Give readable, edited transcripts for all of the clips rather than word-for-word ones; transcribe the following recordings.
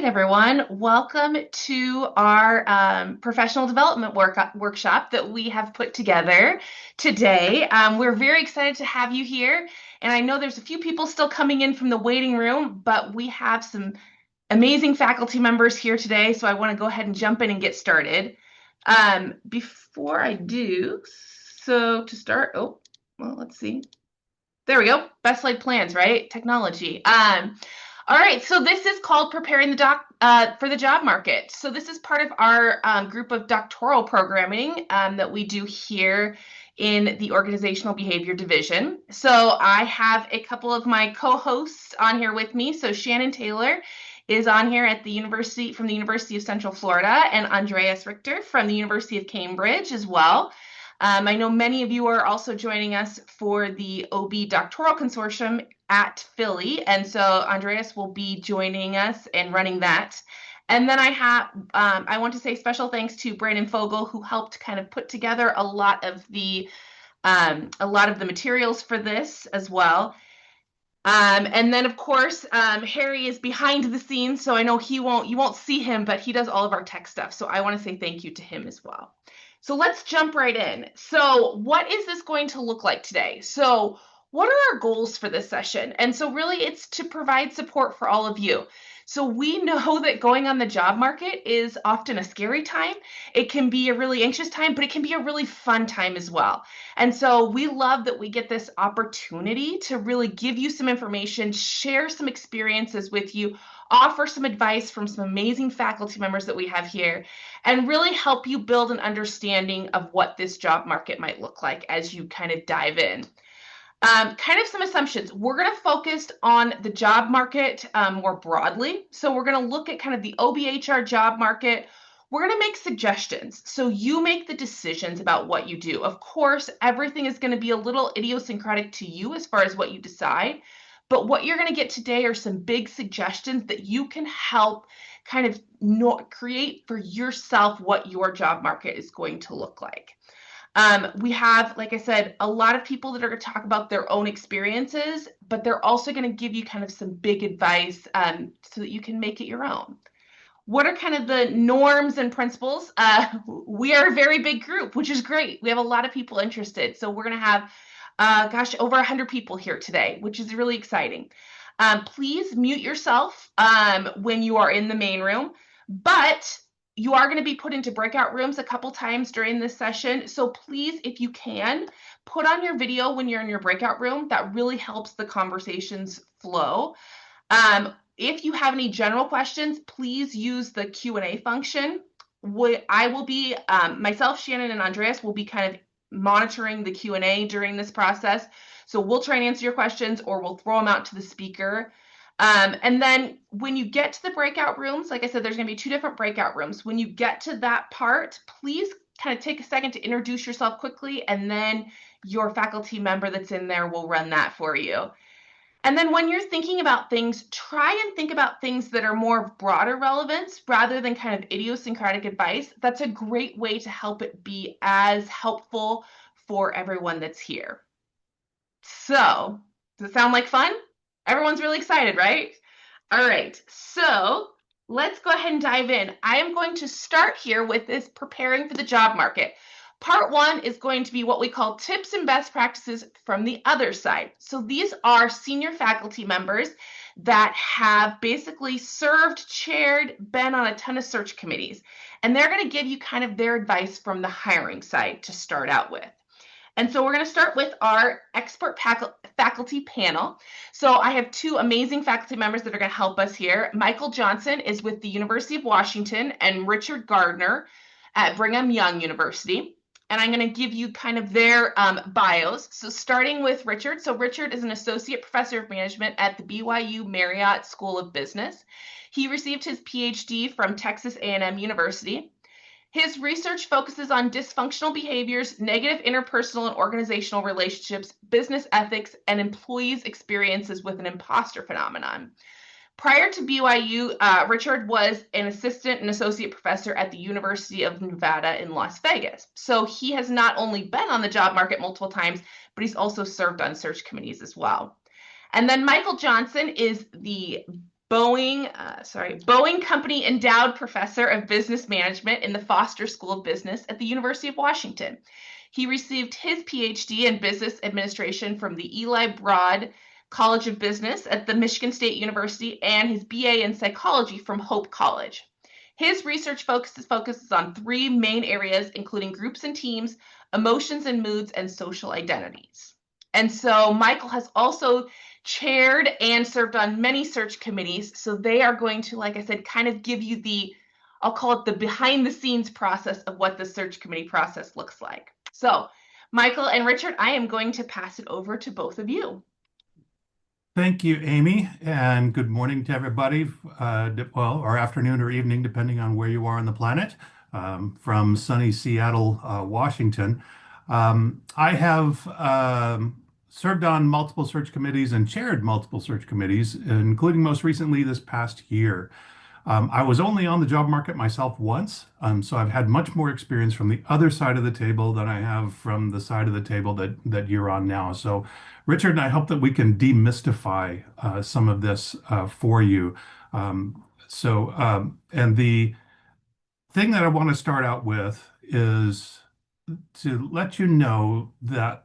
everyone. Welcome to our professional development workshop that we have put together today. We're very excited to have you here. And I know there's a few people still coming in from the waiting room, but we have some amazing faculty members here today. So I want to go ahead and jump in and get started. Before I do, so to start, let's see. There we go. Best laid plans, right? Technology. All right, so this is called Preparing the Doc for the Job Market. So this is part of our group of doctoral programming that we do here in the Organizational Behavior Division. So I have a couple of my co-hosts on here with me. So Shannon Taylor is on here at the University from the University of Central Florida, and Andreas Richter from the University of Cambridge as well. I know many of you are also joining us for the OB Doctoral Consortium at Philly, and so Andreas will be joining us and running that. And then I want to say special thanks to Brandon Fogel, who helped kind of put together a lot of the materials for this as well. And then of course, Harry is behind the scenes, so I know you won't see him, but he does all of our tech stuff. So I want to say thank you to him as well. So let's jump right in. So what is this going to look like today? So what are our goals for this session? And so really it's to provide support for all of you. So we know that going on the job market is often a scary time. It can be a really anxious time, but it can be a really fun time as well. And so we love that we get this opportunity to really give you some information, share some experiences with you, offer some advice from some amazing faculty members that we have here, and really help you build an understanding of what this job market might look like as you kind of dive in. Kind of some assumptions. We're going to focus on the job market more broadly. So we're going to look at kind of the OBHR job market. We're going to make suggestions. So you make the decisions about what you do. Of course, everything is going to be a little idiosyncratic to you as far as what you decide. But what you're going to get today are some big suggestions that you can help kind of create for yourself what your job market is going to look like. We have, like I said, a lot of people that are going to talk about their own experiences, but they're also going to give you kind of some big advice so that you can make it your own. What are kind of the norms and principles? We are a very big group, which is great. We have a lot of people interested. So we're going to have, over 100 people here today, which is really exciting. Please mute yourself when you are in the main room, but you are going to be put into breakout rooms a couple times during this session. So please, if you can, put on your video when you're in your breakout room. That really helps the conversations flow. If you have any general questions, please use the Q&A function. I will be, myself, Shannon, and Andreas will be kind of monitoring the Q&A during this process. So we'll try and answer your questions, or we'll throw them out to the speaker. And then when you get to the breakout rooms, like I said, there's going to be 2 different breakout rooms. When you get to that part, please kind of take a second to introduce yourself quickly, and then your faculty member that's in there will run that for you. And then when you're thinking about things, try and think about things that are more broader relevance rather than kind of idiosyncratic advice. That's a great way to help it be as helpful for everyone that's here. So, does it sound like fun? Everyone's really excited, right? All right, so let's go ahead and dive in. I am going to start here with this preparing for the job market. Part 1 is going to be what we call tips and best practices from the other side. So these are senior faculty members that have basically served, chaired, been on a ton of search committees. And they're going to give you kind of their advice from the hiring side to start out with. And so we're going to start with our expert faculty panel. So I have 2 amazing faculty members that are going to help us here. Michael Johnson is with the University of Washington, and Richard Gardner at Brigham Young University. And I'm going to give you kind of their bios. So starting with Richard. So Richard is an associate professor of management at the BYU Marriott School of Business. He received his PhD from Texas A&M University. His research focuses on dysfunctional behaviors, negative interpersonal and organizational relationships, business ethics, and employees' experiences with an imposter phenomenon. Prior to BYU, Richard was an assistant and associate professor at the University of Nevada in Las Vegas. So he has not only been on the job market multiple times, but he's also served on search committees as well. And then Michael Johnson is the Boeing Company Endowed Professor of Business Management in the Foster School of Business at the University of Washington. He received his PhD in Business Administration from the Eli Broad College of Business at the Michigan State University and his BA in Psychology from Hope College. His research focuses on three main areas, including groups and teams, emotions and moods, and social identities. And so Michael has also chaired and served on many search committees. So they are going to, like I said, kind of give you I'll call it the behind the scenes process of what the search committee process looks like. So Michael and Richard, I am going to pass it over to both of you. Thank you, Amy, and good morning to everybody, or afternoon or evening, depending on where you are on the planet, from sunny Seattle, Washington. I have served on multiple search committees and chaired multiple search committees, including most recently this past year. I was only on the job market myself once, so I've had much more experience from the other side of the table than I have from the side of the table that you're on now. So, Richard, and I hope that we can demystify some of this for you. And the thing that I want to start out with is to let you know that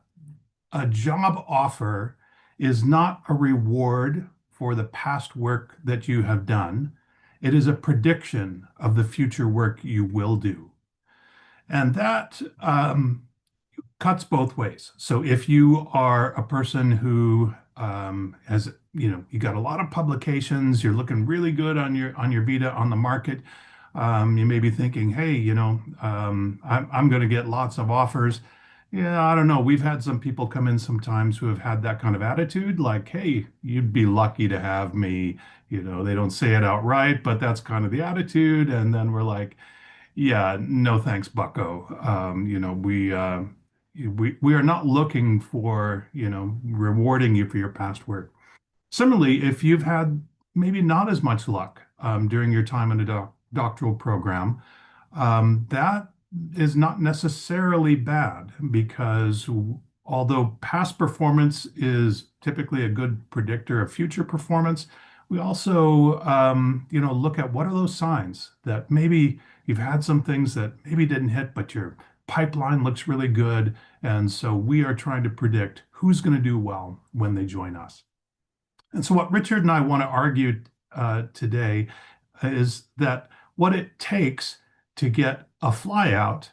a job offer is not a reward for the past work that you have done. It is a prediction of the future work you will do. And that cuts both ways. So if you are a person who has, you got a lot of publications, you're looking really good on your Vita on the market, you may be thinking, hey, I'm going to get lots of offers. Yeah, I don't know. We've had some people come in sometimes who have had that kind of attitude, like, hey, you'd be lucky to have me. They don't say it outright, but that's kind of the attitude. And then we're like, yeah, no thanks, Bucko. We are not looking for, rewarding you for your past work. Similarly, if you've had maybe not as much luck during your time in a doctoral program, that is not necessarily bad because although past performance is typically a good predictor of future performance, we also, look at what are those signs that maybe you've had some things that maybe didn't hit, but your pipeline looks really good. And so we are trying to predict who's going to do well when they join us. And so what Richard and I want to argue today is that what it takes to get a flyout,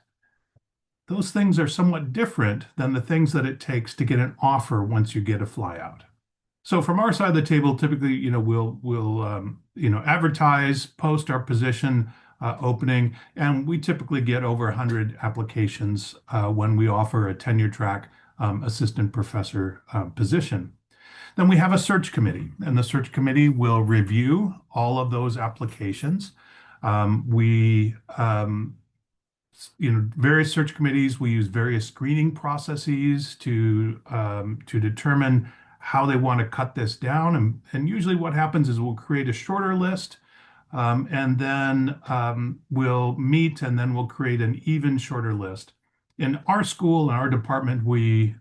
those things are somewhat different than the things that it takes to get an offer once you get a flyout. So from our side of the table, typically, we'll advertise, post our position opening, and we typically get over 100 applications when we offer a tenure track assistant professor position. Then we have a search committee, and the search committee will review all of those applications. Various search committees, we use various screening processes to determine how they want to cut this down. And usually what happens is we'll create a shorter list, and then we'll meet, and then we'll create an even shorter list. In our school, in our department, we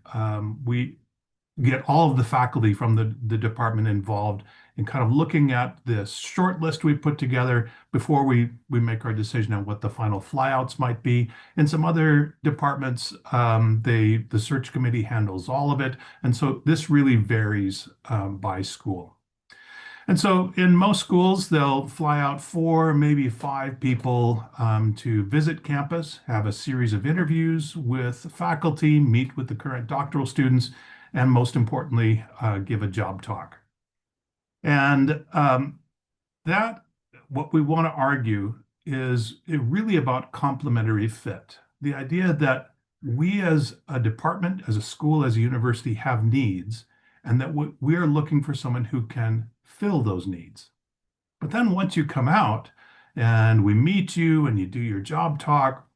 get all of the faculty from the department involved in kind of looking at this short list we put together before we make our decision on what the final flyouts might be. In some other departments, the search committee handles all of it. And so this really varies by school. And so in most schools, they'll fly out 4, maybe 5 people to visit campus, have a series of interviews with faculty, meet with the current doctoral students, and most importantly, give a job talk. And what we want to argue is really about complementary fit. The idea that we as a department, as a school, as a university have needs, and that we are looking for someone who can fill those needs. But then once you come out and we meet you and you do your job talk,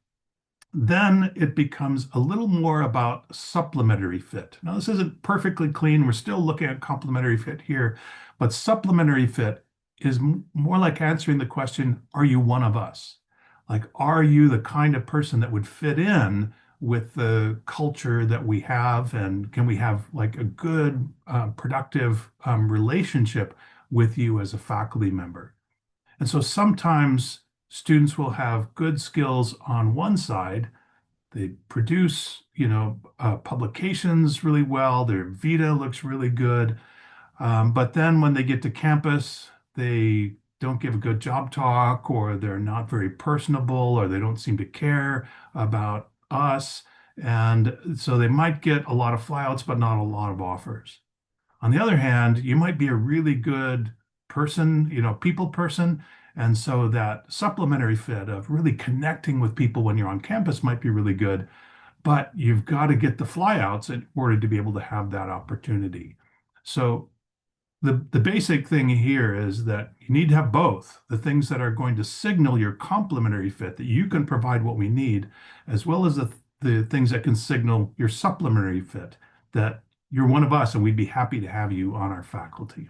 then it becomes a little more about supplementary fit. Now, this isn't perfectly clean. We're still looking at complementary fit here, but supplementary fit is more like answering the question, are you one of us? Like, are you the kind of person that would fit in with the culture that we have? And can we have like a good, productive relationship with you as a faculty member. And so sometimes students will have good skills on one side. They produce, publications really well. Their vita looks really good. But then when they get to campus, they don't give a good job talk, or they're not very personable, or they don't seem to care about us. And so they might get a lot of flyouts, but not a lot of offers. On the other hand, you might be a really good person, people person. And so that supplementary fit of really connecting with people when you're on campus might be really good, but you've got to get the flyouts in order to be able to have that opportunity. So the basic thing here is that you need to have both the things that are going to signal your complementary fit, that you can provide what we need, as well as the things that can signal your supplementary fit, that you're one of us and we'd be happy to have you on our faculty.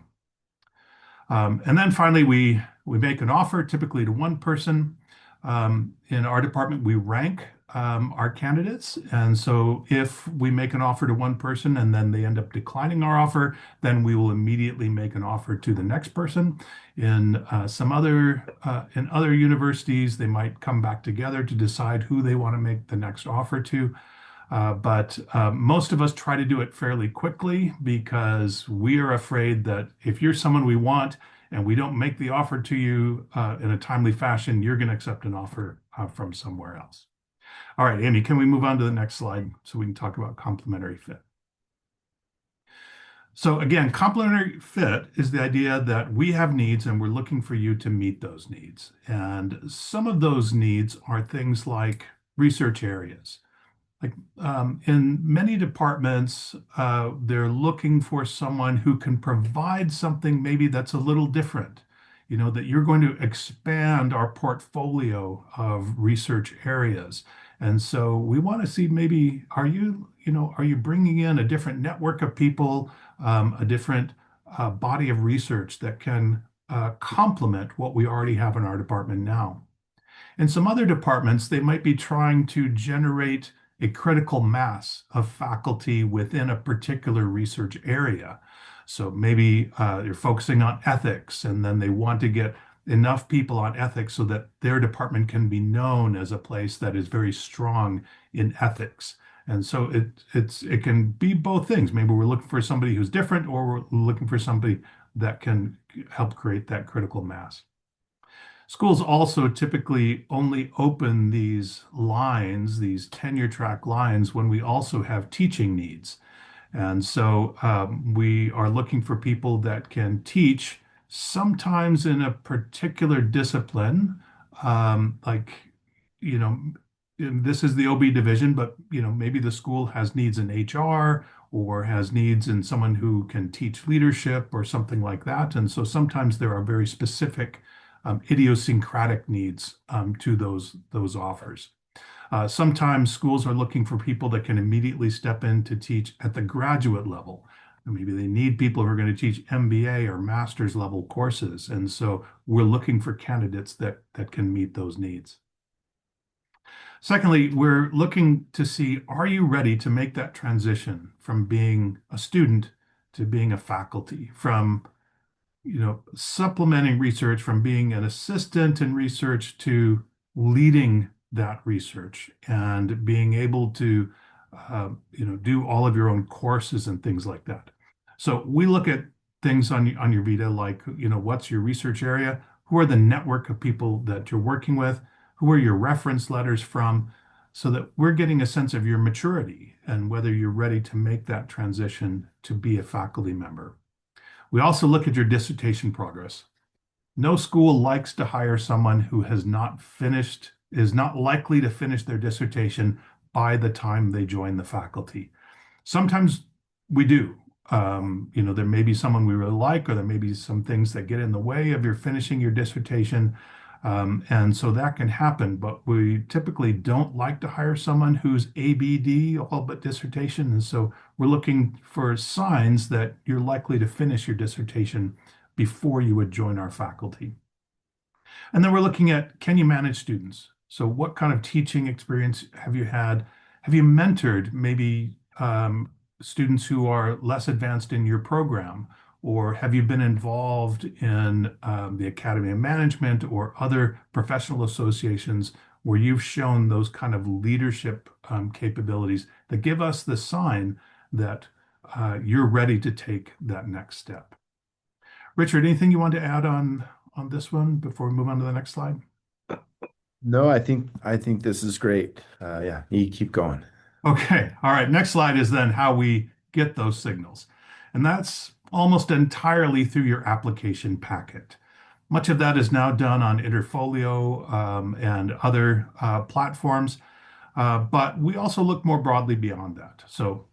And then finally, we make an offer typically to one person. In our department, we rank our candidates. And so if we make an offer to one person and then they end up declining our offer, then we will immediately make an offer to the next person. In other universities, they might come back together to decide who they want to make the next offer to. But most of us try to do it fairly quickly because we are afraid that if you're someone we want and we don't make the offer to you in a timely fashion, you're going to accept an offer from somewhere else. All right, Amy, can we move on to the next slide so we can talk about complementary fit? So again, complementary fit is the idea that we have needs and we're looking for you to meet those needs. And some of those needs are things like research areas. Like in many departments, they're looking for someone who can provide something maybe that's a little different. That you're going to expand our portfolio of research areas. And so we want to see maybe, are you bringing in a different network of people, a different body of research that can complement what we already have in our department now? In some other departments, they might be trying to generate a critical mass of faculty within a particular research area. So maybe you're focusing on ethics, and then they want to get enough people on ethics so that their department can be known as a place that is very strong in ethics. And so it can be both things. Maybe we're looking for somebody who's different, or we're looking for somebody that can help create that critical mass. Schools also typically only open these lines, these tenure track lines, when we also have teaching needs. And so we are looking for people that can teach sometimes in a particular discipline, like, you know, this is the OB division, but, maybe the school has needs in HR or has needs in someone who can teach leadership or something like that. And so sometimes there are very specific idiosyncratic needs to those offers. Sometimes schools are looking for people that can immediately step in to teach at the graduate level. And maybe they need people who are going to teach MBA or master's level courses. And so we're looking for candidates that can meet those needs. Secondly, we're looking to see, are you ready to make that transition from being a student to being a faculty, from supplementing research, from being an assistant in research to leading that research and being able to, do all of your own courses and things like that. So we look at things on your vita, like, what's your research area? Who are the network of people that you're working with? Who are your reference letters from? So that we're getting a sense of your maturity and whether you're ready to make that transition to be a faculty member. We also look at your dissertation progress. No school likes to hire someone who has not finished, is not likely to finish their dissertation by the time they join the faculty. Sometimes we do. There may be someone we really like, or there may be some things that get in the way of your finishing your dissertation. And so that can happen, but we typically don't like to hire someone who's ABD, all but dissertation. And so we're looking for signs that you're likely to finish your dissertation before you would join our faculty. And then we're looking at, can you manage students? So what kind of teaching experience have you had? Have you mentored maybe students who are less advanced in your program? Or have you been involved in the Academy of Management or other professional associations where you've shown those kind of leadership capabilities that give us the sign that you're ready to take that next step? Richard, anything you want to add on this one before we move on to the next slide? No, I think this is great. Yeah, you keep going. Okay. All right. Next slide is then how we get those signals. And that's almost entirely through your application packet. Much of that is now done on Interfolio and other platforms. But we also look more broadly beyond that. So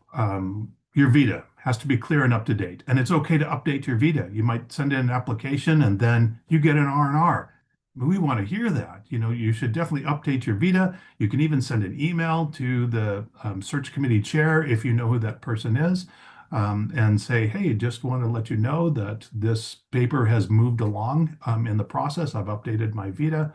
your Vita has to be clear and up to date. And it's okay to update your Vita. You might send in an application and then you get an R&R. We want to hear that. You should definitely update your Vita. You can even send an email to the search committee chair if you know who that person is, and say, hey, just want to let you know that this paper has moved along in the process. I've updated my Vita,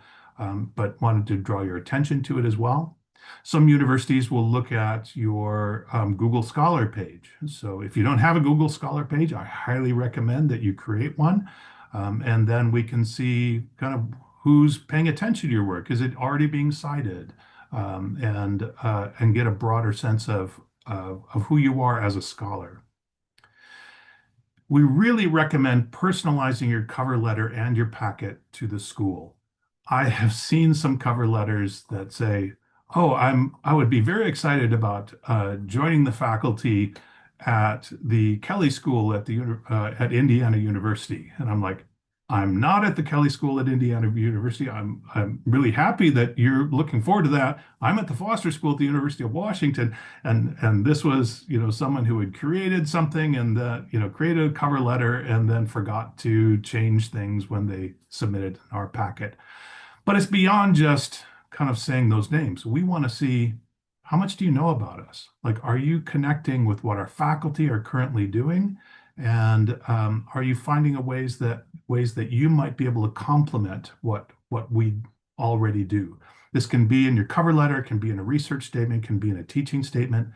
but wanted to draw your attention to it as well. Some universities will look at your Google Scholar page. So if you don't have a Google Scholar page, I highly recommend that you create one. And then we can see kind of who's paying attention to your work. Is it already being cited? And get a broader sense of who you are as a scholar. We really recommend personalizing your cover letter and your packet to the school. I have seen some cover letters that say, "Oh, I would be very excited about joining the faculty at the Kelly School at Indiana University," and I'm like, "I'm not at the Kelly School at Indiana University. I'm really happy that you're looking forward to that. I'm at the Foster School at the University of Washington." And this was, someone who had created something and created a cover letter and then forgot to change things when they submitted our packet. But it's beyond just kind of saying those names. We want to see, how much do you know about us? Like, are you connecting with what our faculty are currently doing? And are you finding ways that you might be able to complement what we already do? This can be in your cover letter, it can be in a research statement, it can be in a teaching statement.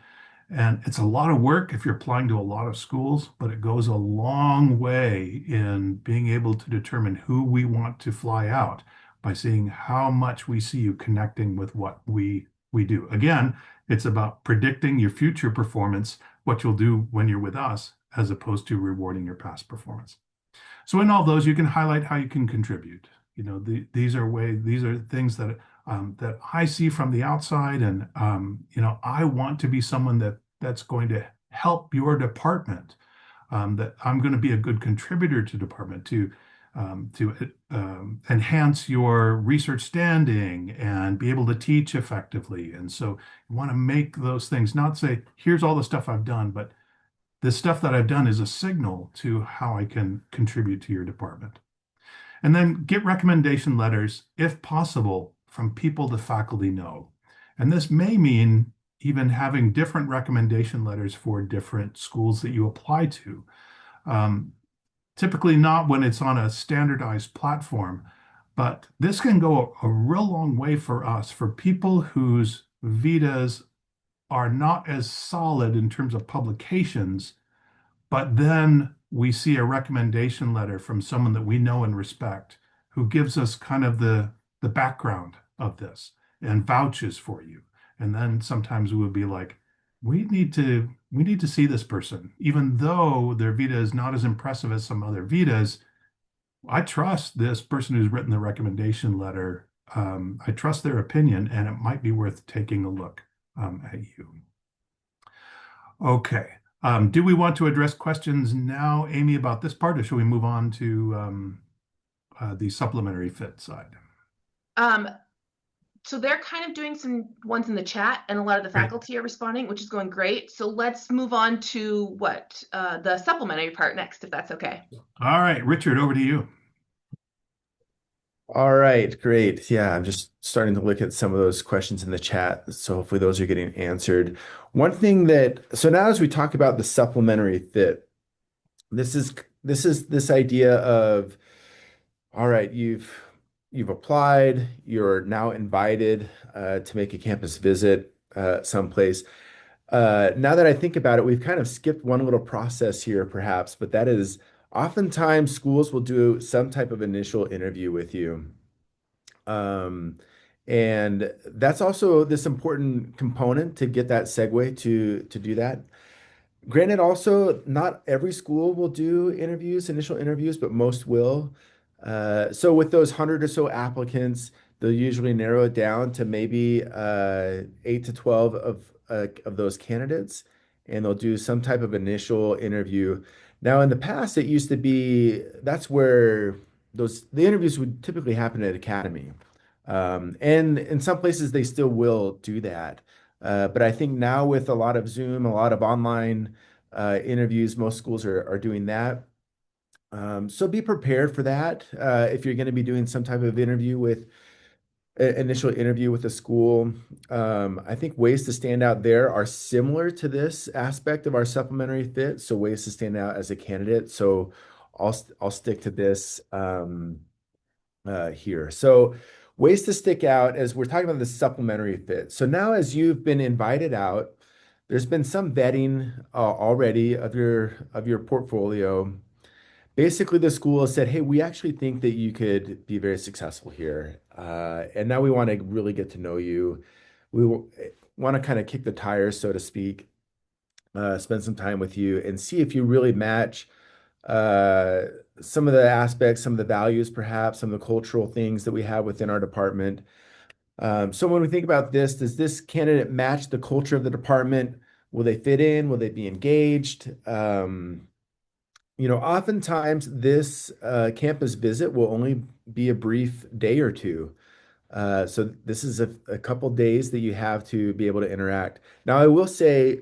And it's a lot of work if you're applying to a lot of schools, but it goes a long way in being able to determine who we want to fly out by seeing how much we see you connecting with what we do. Again, it's about predicting your future performance, what you'll do when you're with us, as opposed to rewarding your past performance. So in all those, you can highlight how you can contribute. These are things that I see from the outside, and I want to be someone that's going to help your department. That I'm going to be a good contributor to department to enhance your research standing and be able to teach effectively. And so you want to make those things not say, here's all the stuff I've done, but the stuff that I've done is a signal to how I can contribute to your department. And then get recommendation letters, if possible, from people the faculty know. And this may mean even having different recommendation letters for different schools that you apply to. Um, Typically not when it's on a standardized platform, but this can go a real long way for us, for people whose vitas are not as solid in terms of publications, but then we see a recommendation letter from someone that we know and respect who gives us kind of the background of this and vouches for you. And then sometimes we would be like, we need to see this person, even though their Vita is not as impressive as some other Vitas. I trust this person who's written the recommendation letter. I trust their opinion, and it might be worth taking a look at you. Okay. Do we want to address questions now, Amy, about this part, or should we move on to the supplementary fit side? Um, so they're kind of doing some ones in the chat, and a lot of the Great. faculty are responding, which is going great. So let's move on to the supplementary part next, if that's okay. All right, Richard, over to you. All right, great. Yeah, I'm just starting to look at some of those questions in the chat. So hopefully those are getting answered. One thing so now as we talk about the supplementary fit, this is this idea of, all right, you've applied, you're now invited to make a campus visit someplace. Now that I think about it, we've kind of skipped one little process here, perhaps, but that is Oftentimes, schools will do some type of initial interview with you. Um, and that's also this important component to get that segue to do that. Granted, also, not every school will do interviews, initial interviews, but most will. So with those 100 or so applicants, they'll usually narrow it down to maybe 8 to 12 of those candidates, and they'll do some type of initial interview. Now, in the past, it used to be that's where the interviews would typically happen at academy. And in some places, they still will do that. But I think now with a lot of Zoom, a lot of online interviews, most schools are doing that. So be prepared for that. If you're going to be doing some type of interview with initial interview with a school, I think ways to stand out there are similar to this aspect of our supplementary fit. So ways to stand out as a candidate. So I'll stick to this. Here. So, ways to stick out as we're talking about the supplementary fit. So now, as you've been invited out, there's been some vetting already of your portfolio. Basically, the school has said, "Hey, we actually think that you could be very successful here, and now we want to really get to know you. We want to kind of kick the tires, so to speak, spend some time with you, and see if you really match." uh, some of the aspects, some of the values, perhaps some of the cultural things that we have within our department. So when we think about this, does this candidate match the culture of the department? Will they fit in? Will they be engaged? Oftentimes this campus visit will only be a brief day or two. So this is a couple days that you have to be able to interact. Now, I will say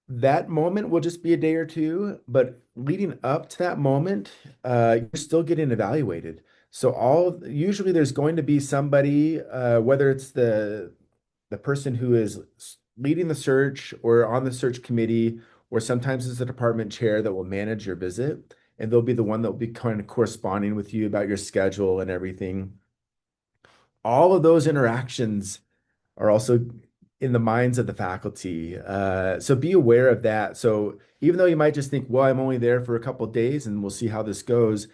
that moment will just be a day or two, but leading up to that moment, you're still getting evaluated. So usually there's going to be somebody, whether it's the person who is leading the search or on the search committee, or sometimes it's the department chair that will manage your visit, and they'll be the one that will be kind of corresponding with you about your schedule and everything. All of those interactions are also in the minds of the faculty. So be aware of that. So even though you might just think, well, I'm only there for a couple of days and we'll see how this goes,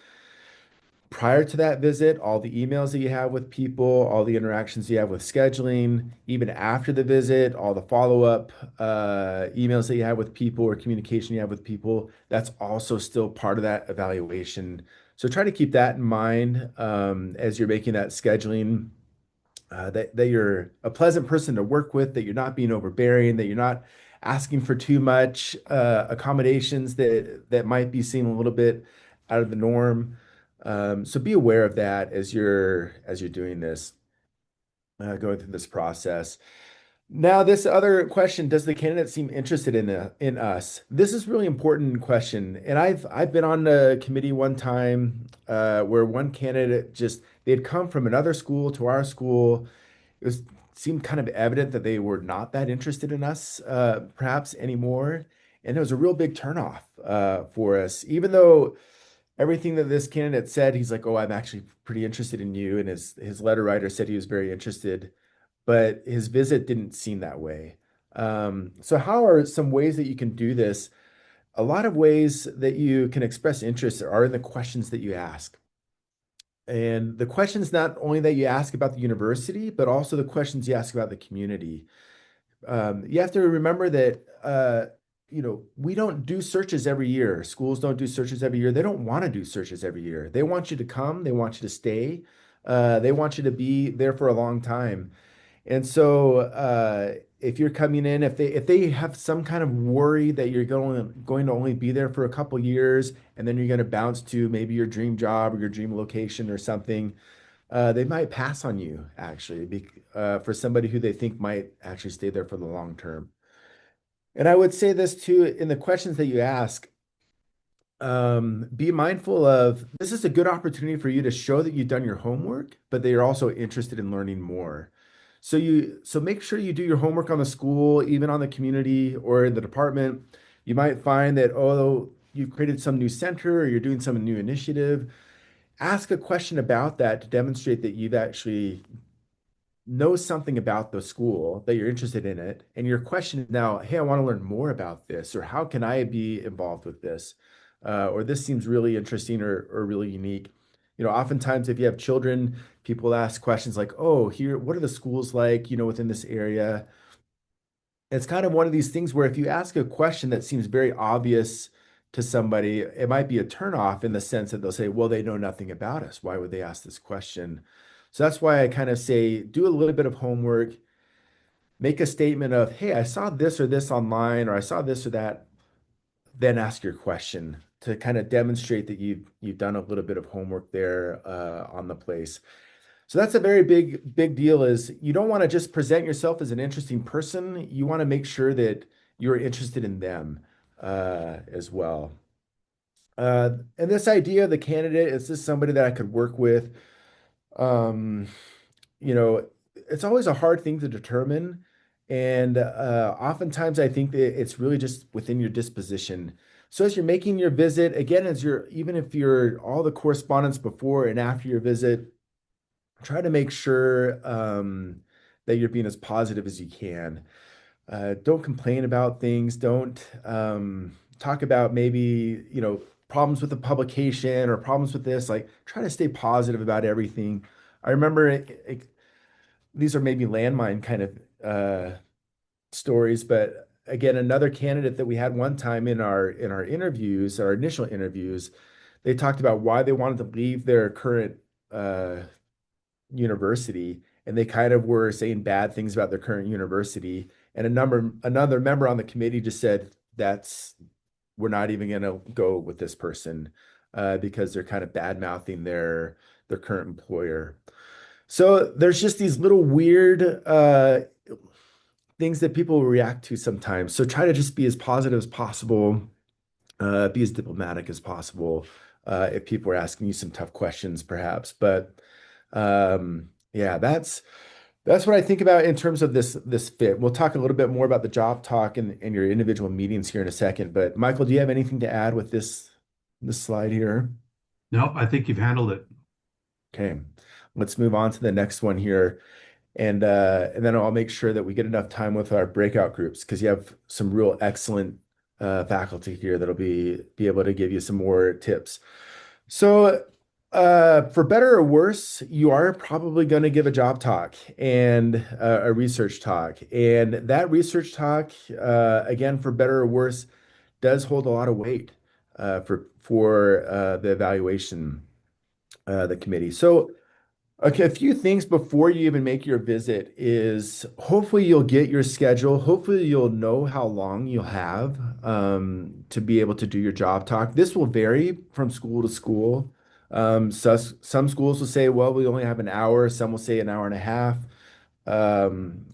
prior to that visit, all the emails that you have with people, all the interactions you have with scheduling, even after the visit, all the follow-up emails that you have with people or communication you have with people, that's also still part of that evaluation. So try to keep that in mind as you're making that scheduling that you're a pleasant person to work with, that you're not being overbearing, that you're not asking for too much accommodations that might be seen a little bit out of the norm. So be aware of that as you're doing this, going through this process. Now, this other question, does the candidate seem interested in us? This is really important question. And I've been on a committee one time where one candidate just they had come from another school to our school. It seemed kind of evident that they were not that interested in us perhaps anymore. And it was a real big turnoff for us, even though everything that this candidate said, he's like, "Oh, I'm actually pretty interested in you." And his letter writer said he was very interested, but his visit didn't seem that way. So how are some ways that you can do this? A lot of ways that you can express interest are in the questions that you ask. And the questions not only that you ask about the university, but also the questions you ask about the community. You have to remember that we don't do searches every year. Schools don't do searches every year. They don't want to do searches every year. They want you to come. They want you to stay. They want you to be there for a long time. And so, if you're coming in, if they have some kind of worry that you're going to only be there for a couple years, and then you're going to bounce to maybe your dream job or your dream location or something, they might pass on you actually for somebody who they think might actually stay there for the long term. And I would say this too in the questions that you ask. Be mindful of this is a good opportunity for you to show that you've done your homework, but that you're also interested in learning more. So make sure you do your homework on the school, even on the community or in the department. You might find that, oh, you've created some new center or you're doing some new initiative. Ask a question about that to demonstrate that you've actually know something about the school, that you're interested in it. And your question is now, hey, I want to learn more about this, or how can I be involved with this? or this seems really interesting or really unique. Oftentimes if you have children, people ask questions like, "Oh, here, what are the schools like, within this area?" It's kind of one of these things where if you ask a question that seems very obvious to somebody, it might be a turnoff in the sense that they'll say, well, they know nothing about us. Why would they ask this question? So that's why I kind of say, do a little bit of homework, make a statement of, hey, I saw this or this online, or I saw this or that, then ask your question to kind of demonstrate that you've done a little bit of homework there on the place. So that's a very big deal is you don't want to just present yourself as an interesting person. You want to make sure that you're interested in them as well. And this idea of the candidate, is this somebody that I could work with? Um, you know, it's always a hard thing to determine. And oftentimes I think that it's really just within your disposition. So as you're making your visit, again, even if you're all the correspondence before and after your visit, try to make sure that you're being as positive as you can. Don't complain about things. Don't talk about maybe, problems with the publication or problems with this. Like, try to stay positive about everything. I remember these are maybe landmine kind of stories, but again, another candidate that we had one time in our interviews, our initial interviews, they talked about why they wanted to leave their current uh, university, and they kind of were saying bad things about their current university. And another member on the committee just said, "That's we're not even going to go with this person because they're kind of bad mouthing their current employer." So there's just these little weird things that people react to sometimes. So try to just be as positive as possible, be as diplomatic as possible if people are asking you some tough questions, perhaps. But yeah, that's what I think about in terms of this fit. We'll talk a little bit more about the job talk and your individual meetings here in a second. But Michael, do you have anything to add with this slide here? No, I think you've handled it. Okay, let's move on to the next one here. And then I'll make sure that we get enough time with our breakout groups because you have some real excellent faculty here that'll be able to give you some more tips. So, for better or worse, you are probably going to give a job talk and a research talk. And that research talk, again, for better or worse, does hold a lot of weight for the evaluation, the committee. So, okay, a few things before you even make your visit is hopefully you'll get your schedule. Hopefully you'll know how long you'll have to be able to do your job talk. This will vary from school to school. So some schools will say, well, we only have an hour. Some will say an hour and a half. Um,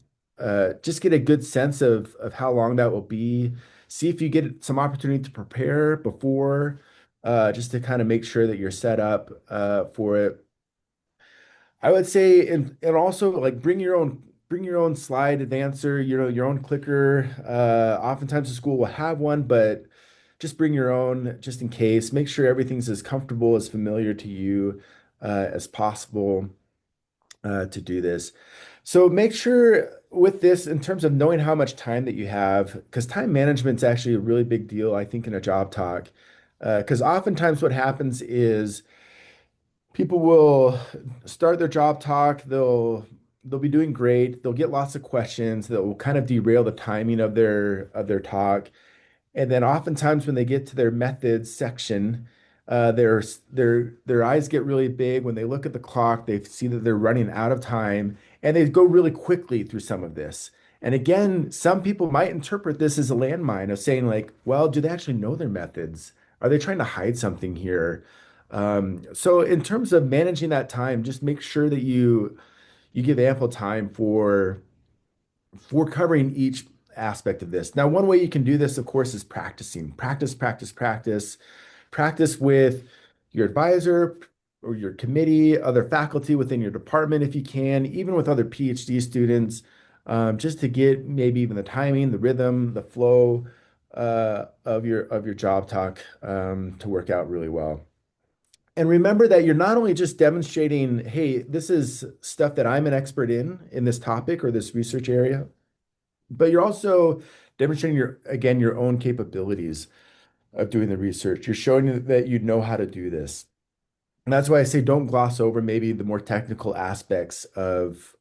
just get a good sense of how long that will be. See if you get some opportunity to prepare before, just to kind of make sure that you're set up for it. I would say, and also like bring your own slide advancer, your own clicker. Oftentimes the school will have one, but just bring your own just in case. Make sure everything's as comfortable, as familiar to you as possible to do this. So make sure with this, in terms of knowing how much time that you have, because time management's actually a really big deal, I think, in a job talk. Because oftentimes what happens is people will start their job talk, they'll be doing great, they'll get lots of questions that will kind of derail the timing of their talk. And then oftentimes when they get to their methods section, their eyes get really big. When they look at the clock, they see that they're running out of time, and they go really quickly through some of this. And again, some people might interpret this as a landmine of saying like, well, do they actually know their methods? Are they trying to hide something here? So in terms of managing that time, just make sure that you give ample time for covering each aspect of this. Now, one way you can do this, of course, is practicing. Practice, practice, practice. Practice with your advisor or your committee, other faculty within your department if you can, even with other PhD students, just to get maybe even the timing, the rhythm, the flow of your job talk to work out really well. And remember that you're not only just demonstrating, hey, this is stuff that I'm an expert in this topic or this research area, but you're also demonstrating again, your own capabilities. of doing the research. You're showing that you know how to do this. And that's why I say don't gloss over maybe the more technical aspects of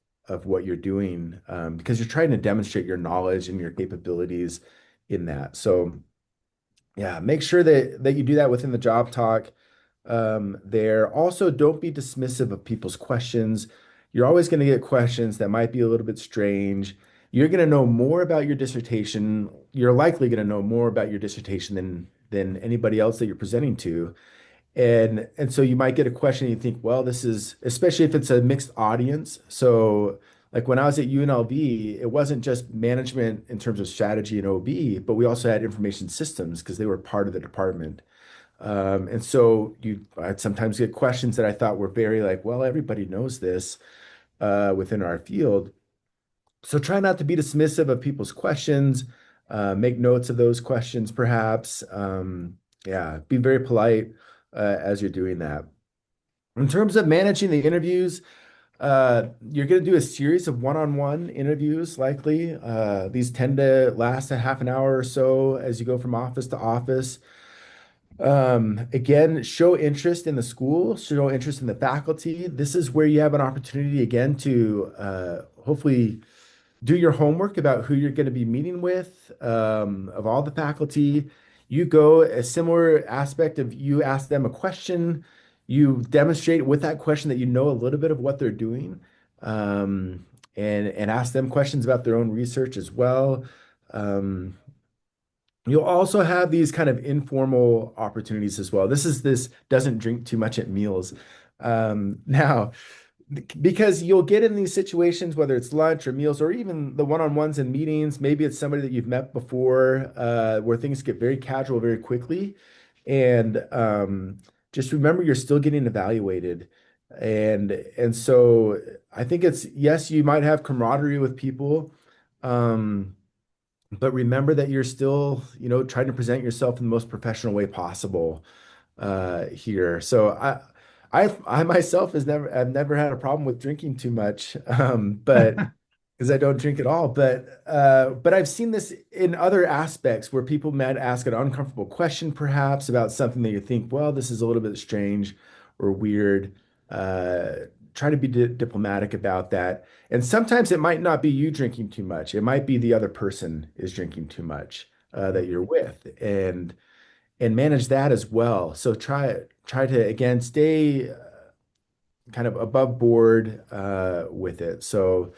what you're doing, because you're trying to demonstrate your knowledge and your capabilities in that. So yeah, make sure that you do that within the job talk. There also, don't be dismissive of people's questions. You're always going to get questions that might be a little bit strange. You're going to know more about your dissertation. You're likely going to know more about your dissertation than anybody else that you're presenting to. And so you might get a question and you think, well, this is, especially if it's a mixed audience. So like when I was at UNLV, it wasn't just management in terms of strategy and OB, but we also had information systems because they were part of the department. And so I'd sometimes get questions that I thought were very like, well, everybody knows this within our field. So try not to be dismissive of people's questions. Make notes of those questions, perhaps. Yeah, be very polite as you're doing that. In terms of managing the interviews, you're going to do a series of one-on-one interviews, likely. These tend to last a half an hour or so as you go from office to office. Again, show interest in the school, show interest in the faculty. This is where you have an opportunity again to hopefully do your homework about who you're going to be meeting with, of all the faculty. You go a similar aspect of you ask them a question, you demonstrate with that question that you know a little bit of what they're doing, and ask them questions about their own research as well. Um, You'll also have these kind of informal opportunities as well. This doesn't drink too much at meals. Now, because you'll get in these situations, whether it's lunch or meals or even the one-on-ones and meetings, maybe it's somebody that you've met before, where things get very casual very quickly. And just remember you're still getting evaluated. And so I think it's yes, you might have camaraderie with people. Um, but remember that you're still, trying to present yourself in the most professional way possible here. So I myself have never had a problem with drinking too much, but because I don't drink at all. But I've seen this in other aspects where people might ask an uncomfortable question, perhaps about something that you think, well, this is a little bit strange or weird. Uh, Try to be diplomatic about that. And sometimes it might not be you drinking too much. It might be the other person is drinking too much that you're with, and manage that as well. So try to again stay kind of above board with it. So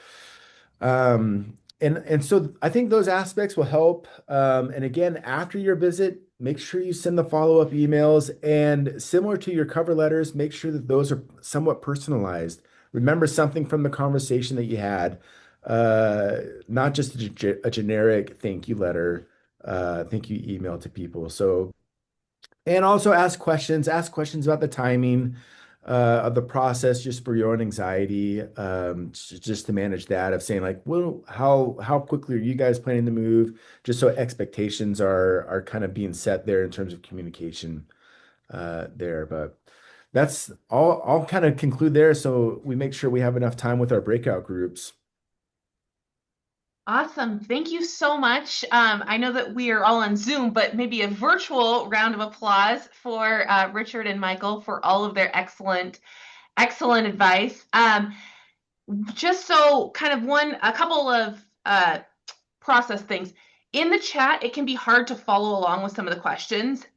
and so I think those aspects will help. And again, after your visit, make sure you send the follow-up emails, and similar to your cover letters, make sure that those are somewhat personalized. Remember something from the conversation that you had, not just a generic thank you letter, thank you email to people. So and also ask questions about the timing of the process just for your own anxiety, just to manage that of saying like, well, how quickly are you guys planning to move? Just so expectations are kind of being set there in terms of communication there. But that's all. I'll kind of conclude there so we make sure we have enough time with our breakout groups. Awesome. Thank you so much. I know that we are all on Zoom, but maybe a virtual round of applause for Richard and Michael for all of their excellent advice. Just so kind of a couple of process things. In the chat, it can be hard to follow along with some of the questions.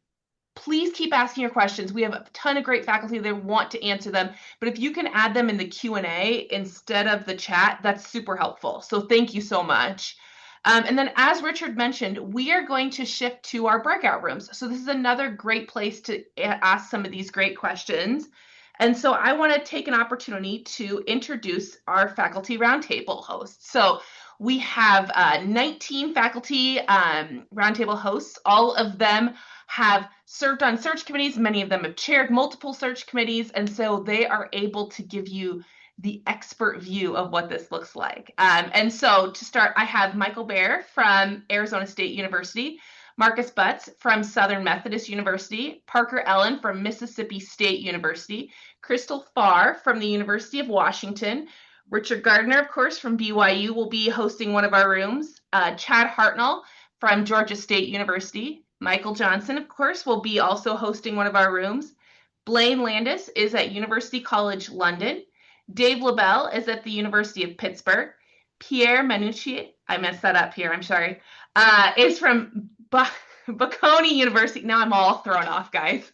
Please keep asking your questions. We have a ton of great faculty that want to answer them, but if you can add them in the Q&A instead of the chat, that's super helpful. So thank you so much. And then as Richard mentioned, we are going to shift to our breakout rooms. So this is another great place to ask some of these great questions. And so I want to take an opportunity to introduce our faculty roundtable hosts. So we have 19 faculty roundtable hosts. All of them have served on search committees. Many of them have chaired multiple search committees. And so they are able to give you the expert view of what this looks like. And so to start, I have Michael Baer from Arizona State University, Marcus Butts from Southern Methodist University, Parker Ellen from Mississippi State University, Crystal Farr from the University of Washington, Richard Gardner, of course, from BYU will be hosting one of our rooms, Chad Hartnell from Georgia State University, Michael Johnson, of course, will be also hosting one of our rooms. Blaine Landis is at University College London. Dave LaBelle is at the University of Pittsburgh. Pierre Manucci, I messed that up here, I'm sorry, is from Bocconi University. Now I'm all thrown off, guys.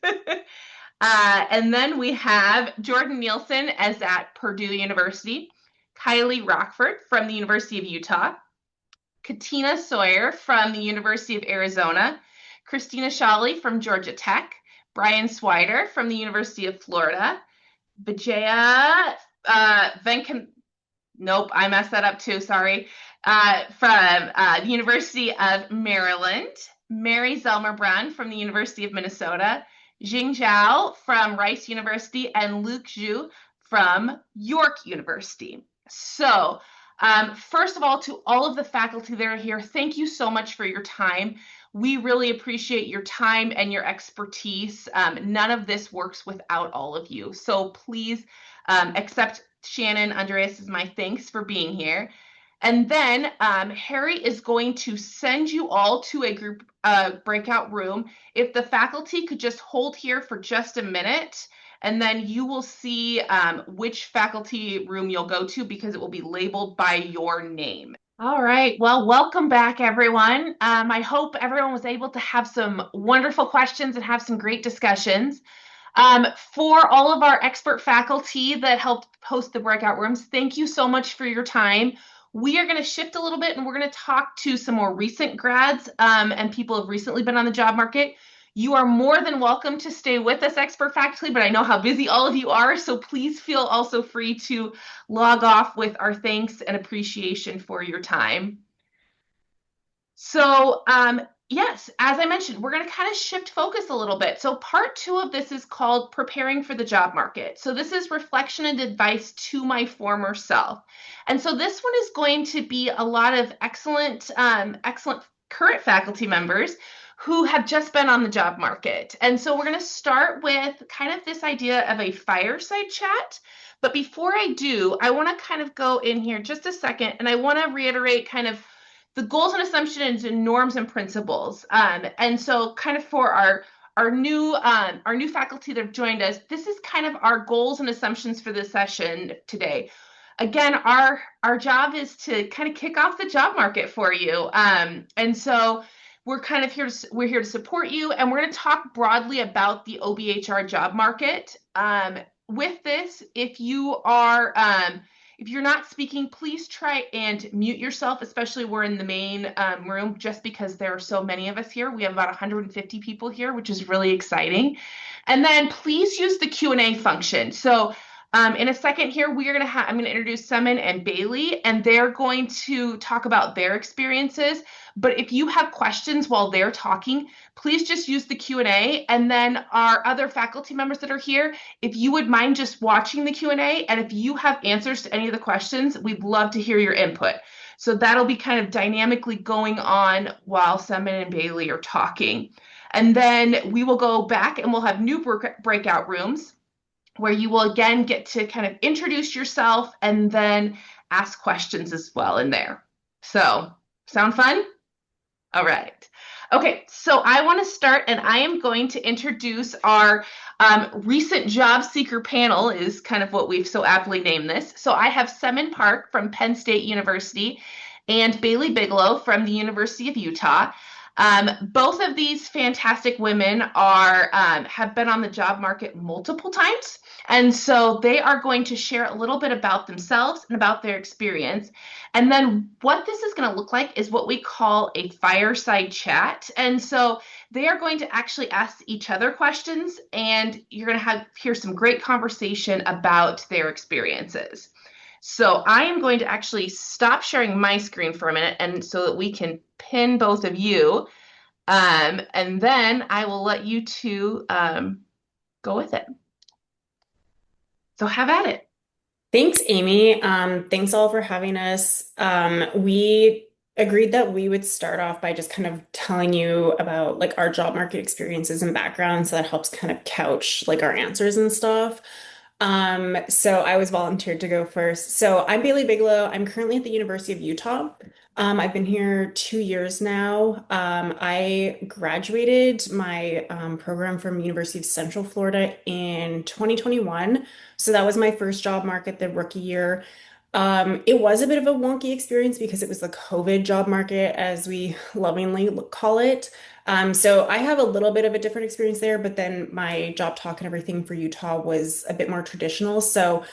And then we have Jordan Nielsen as at Purdue University. Kylie Rockford from the University of Utah. Katina Sawyer from the University of Arizona. Christina Shawley from Georgia Tech. Brian Swider from the University of Florida. Vijaya Venkan. Nope, I messed that up too. Sorry. From the University of Maryland. Mary Zelmer-Brunn from the University of Minnesota. Jing Zhao from Rice University, and Luke Zhu from York University. So, first of all, to all of the faculty that are here, thank you so much for your time. We really appreciate your time and your expertise. None of this works without all of you. So please accept Shannon Andreas as my thanks for being here. And then Harry is going to send you all to a group breakout room. If the faculty could just hold here for just a minute, and then you will see which faculty room you'll go to because it will be labeled by your name. All right, well, welcome back, everyone. I hope everyone was able to have some wonderful questions and have some great discussions. For all of our expert faculty that helped host the breakout rooms, thank you so much for your time. We are going to shift a little bit and we're going to talk to some more recent grads and people who have recently been on the job market. You are more than welcome to stay with us, expert faculty, but I know how busy all of you are, so please feel also free to log off with our thanks and appreciation for your time. So, yes, as I mentioned, we're going to kind of shift focus a little bit. So part 2 of this is called Preparing for the Job Market. So this is reflection and advice to my former self. And so this one is going to be a lot of excellent current faculty members who have just been on the job market. And so we're going to start with kind of this idea of a fireside chat. But before I do, I want to kind of go in here just a second, and I want to reiterate kind of the goals and assumptions and norms and principles. And so kind of for our new faculty that have joined us, this is kind of our goals and assumptions for this session today. Again, our job is to kind of kick off the job market for you. And so we're kind of here to support you, and we're going to talk broadly about the OBHR job market. With this, if you're not speaking, please try and mute yourself, especially we're in the main room, just because there are so many of us here. We have about 150 people here, which is really exciting. And then please use the Q&A function. So in a second here, I'm going to introduce Semin and Bailey, and they're going to talk about their experiences. But if you have questions while they're talking, please just use the Q&A. And then our other faculty members that are here, if you would mind just watching the Q&A, and if you have answers to any of the questions, we'd love to hear your input. So that'll be kind of dynamically going on while Semin and Bailey are talking. And then we will go back and we'll have new breakout rooms where you will again get to kind of introduce yourself and then ask questions as well in there. So, sound fun? All right. Okay, so I want to start, and I am going to introduce our recent job seeker panel, is kind of what we've so aptly named this. So I have Semin Park from Penn State University and Bailey Bigelow from the University of Utah. Both of these fantastic women have been on the job market multiple times. And so they are going to share a little bit about themselves and about their experience. And then what this is going to look like is what we call a fireside chat. And so they are going to actually ask each other questions, and you're going to hear some great conversation about their experiences. So I am going to actually stop sharing my screen for a minute, and so that we can pin both of you. And then I will let you two go with it. So have at it. Thanks, Amy. Thanks all for having us. We agreed that we would start off by just kind of telling you about like our job market experiences and backgrounds. So that helps kind of couch like our answers and stuff. So I was volunteered to go first. So I'm Bailey Bigelow. I'm currently at the University of Utah. I've been here 2 years now. I graduated my program from University of Central Florida in 2021. So that was my first job market, the rookie year. It was a bit of a wonky experience because it was the COVID job market, as we lovingly call it. So I have a little bit of a different experience there, but then my job talk and everything for Utah was a bit more traditional. So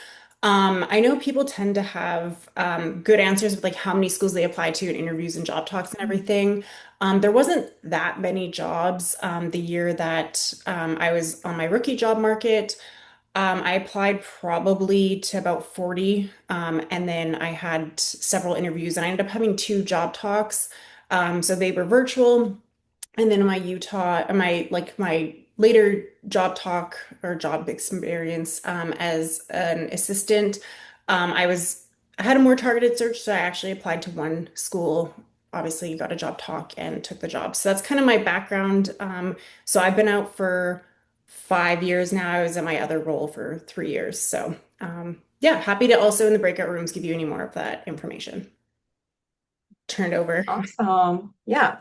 I know people tend to have good answers with like how many schools they apply to in interviews and job talks and everything. There wasn't that many jobs the year that I was on my rookie job market. I applied probably to about 40, and then I had several interviews, and I ended up having two job talks. So they were virtual. And then in my Utah, my later job talk or job experience as an assistant, I was I had a more targeted search, so I actually applied to one school. Obviously, got a job talk and took the job. So that's kind of my background. So I've been out for 5 years now. I was in my other role for 3 years. So yeah, happy to also in the breakout rooms give you any more of that information. Turn it over. Awesome. Yeah.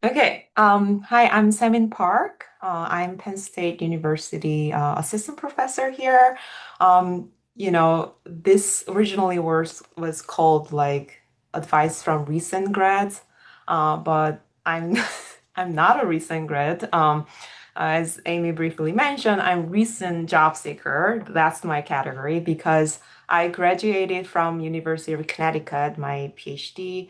Okay. Hi, I'm Semin Park. I'm Penn State University assistant professor here. This originally was called like advice from recent grads, but I'm I'm not a recent grad. As Amy briefly mentioned, I'm recent job seeker. That's my category because I graduated from University of Connecticut, my PhD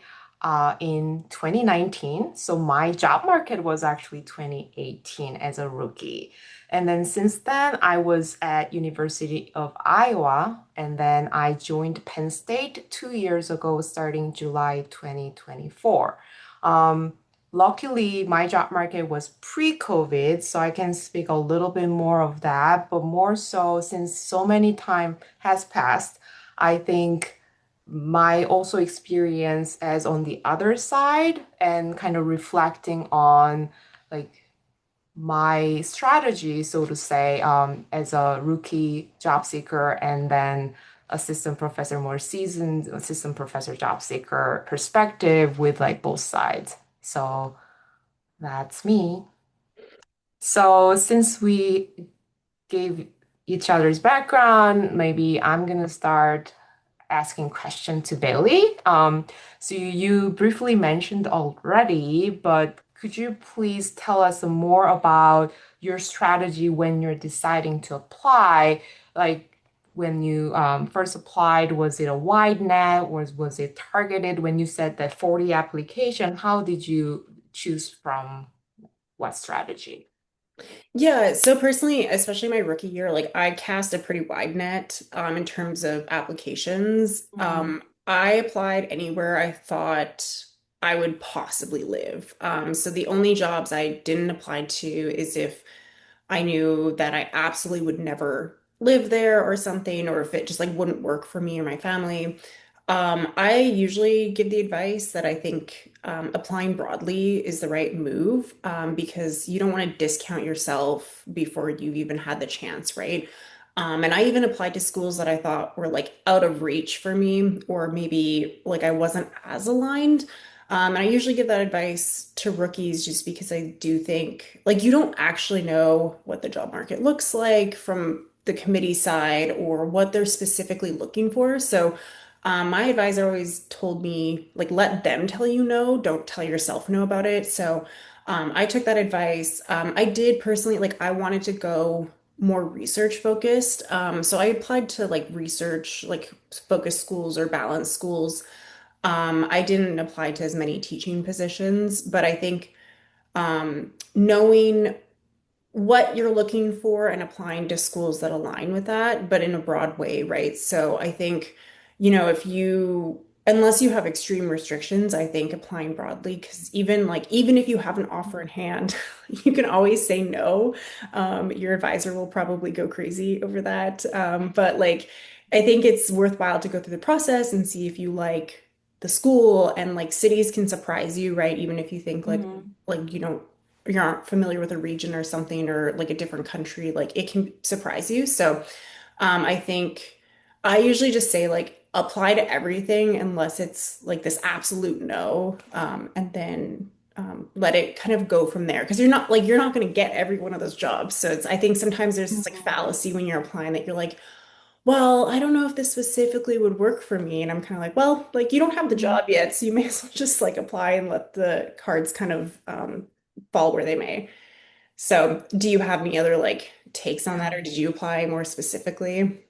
in 2019. So my job market was actually 2018 as a rookie. And then since then, I was at University of Iowa, and then I joined Penn State 2 years ago, starting July 2024. Um, Luckily, my job market was pre-COVID, so I can speak a little bit more of that, but more so since so many time has passed, I think my also experience as on the other side and kind of reflecting on like my strategy, so to say, as a rookie job seeker and then assistant professor, more seasoned assistant professor job seeker perspective with like both sides. So that's me. So since we gave each other's background, maybe I'm gonna start asking question to Bailey. So you briefly mentioned already, but could you please tell us more about your strategy when you're deciding to apply? Like when you first applied, was it a wide net? Was it targeted? When you said that 40 application, how did you choose from what strategy? Yeah, so personally, especially my rookie year, like I cast a pretty wide net in terms of applications. Mhm. I applied anywhere I thought I would possibly live. So the only jobs I didn't apply to is if I knew that I absolutely would never live there or something, or if it just like wouldn't work for me or my family. I usually give the advice that I think applying broadly is the right move because you don't want to discount yourself before you've even had the chance, right? And I even applied to schools that I thought were like out of reach for me, or maybe like I wasn't as aligned. And I usually give that advice to rookies just because I do think like you don't actually know what the job market looks like from the committee side or what they're specifically looking for. So my advisor always told me, like, let them tell you no, don't tell yourself no about it. So I took that advice. I did personally, like, I wanted to go more research focused. So I applied to like research, like focus schools or balance schools. I didn't apply to as many teaching positions, but I think knowing what you're looking for and applying to schools that align with that, but in a broad way, right? So I think, if you, unless you have extreme restrictions, I think applying broadly, because even if you have an offer in hand, you can always say no. Your advisor will probably go crazy over that. But like, I think it's worthwhile to go through the process and see if you like the school and like cities can surprise you, right? Even if you think Mhm. like you aren't familiar with a region or something or like a different country, like it can surprise you. So I think I usually just say like apply to everything unless it's like this absolute no, and then let it kind of go from there. Because you're not going to get every one of those jobs. So I think sometimes there's this like Mhm. fallacy when you're applying that you're like, well, I don't know if this specifically would work for me. And I'm kind of like, well, like you don't have the Mhm. job yet, so you may as well just like apply and let the cards kind of fall where they may. So, do you have any other like takes on that, Yeah. or did you apply more specifically?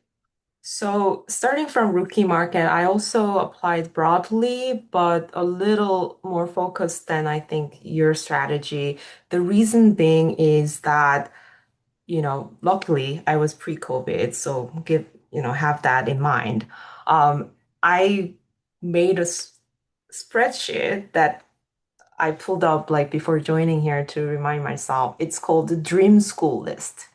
So, starting from rookie market, I also applied broadly, but a little more focused than I think your strategy. The reason being is that, luckily I was pre-COVID, so have that in mind. Um, I made a spreadsheet that I pulled up like before joining here to remind myself. It's called the Dream School List.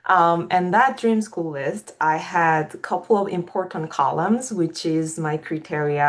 And that dream school list, I had a couple of important columns, which is my criteria,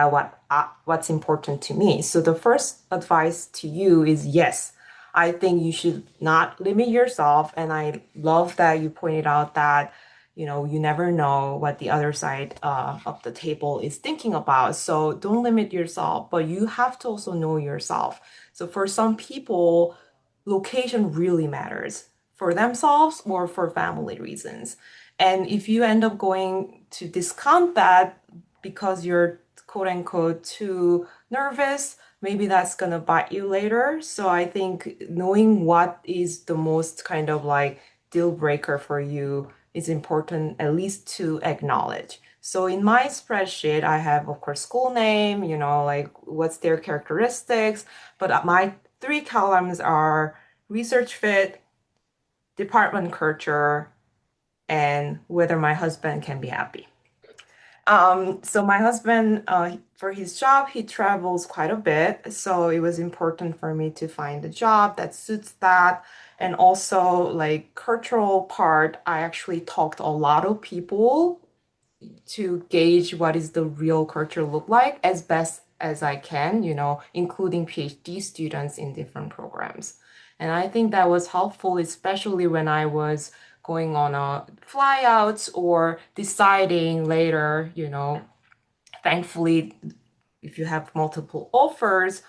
what's important to me. So the first advice to you is yes, I think you should not limit yourself. And I love that you pointed out that, you never know what the other side of the table is thinking about. So don't limit yourself, but you have to also know yourself. So for some people, location really matters for themselves or for family reasons. And if you end up going to discount that because you're quote unquote too nervous, maybe that's going to bite you later. So I think knowing what is the most kind of like deal breaker for you is important, at least to acknowledge. So in my spreadsheet, I have, of course, school name, like what's their characteristics, but my three columns are research fit, department culture, and whether my husband can be happy. So my husband, for his job, he travels quite a bit. So it was important for me to find a job that suits that. And also, like cultural part, I actually talked to a lot of people to gauge what is the real culture look like as best as I can, including PhD students in different programs. And I think that was helpful, especially when I was going on a flyouts or deciding later, thankfully, if you have multiple offers,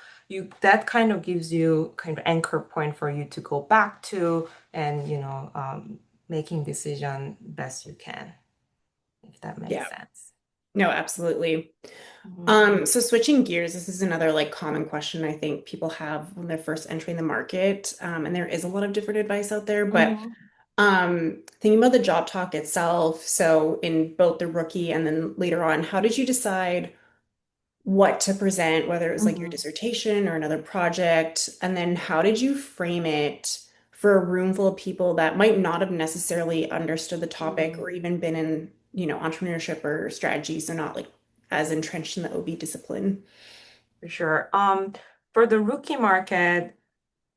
that kind of gives you kind of anchor point for you to go back to and, making decision best you can, if that makes Yeah, sense. no, absolutely. Mhm. So switching gears, this is another like common question I think people have when they're first entering the market. And there is a lot of different advice out there, but Mhm. thinking about the job talk itself, so in both the rookie and then later on, how did you decide what to present, whether it was like your Mhm. dissertation or another project? And then how did you frame it for a room full of people that might not have necessarily understood the topic Mhm. or even been in, entrepreneurship or strategy, so not like as entrenched in the OB discipline? For sure. For the rookie market,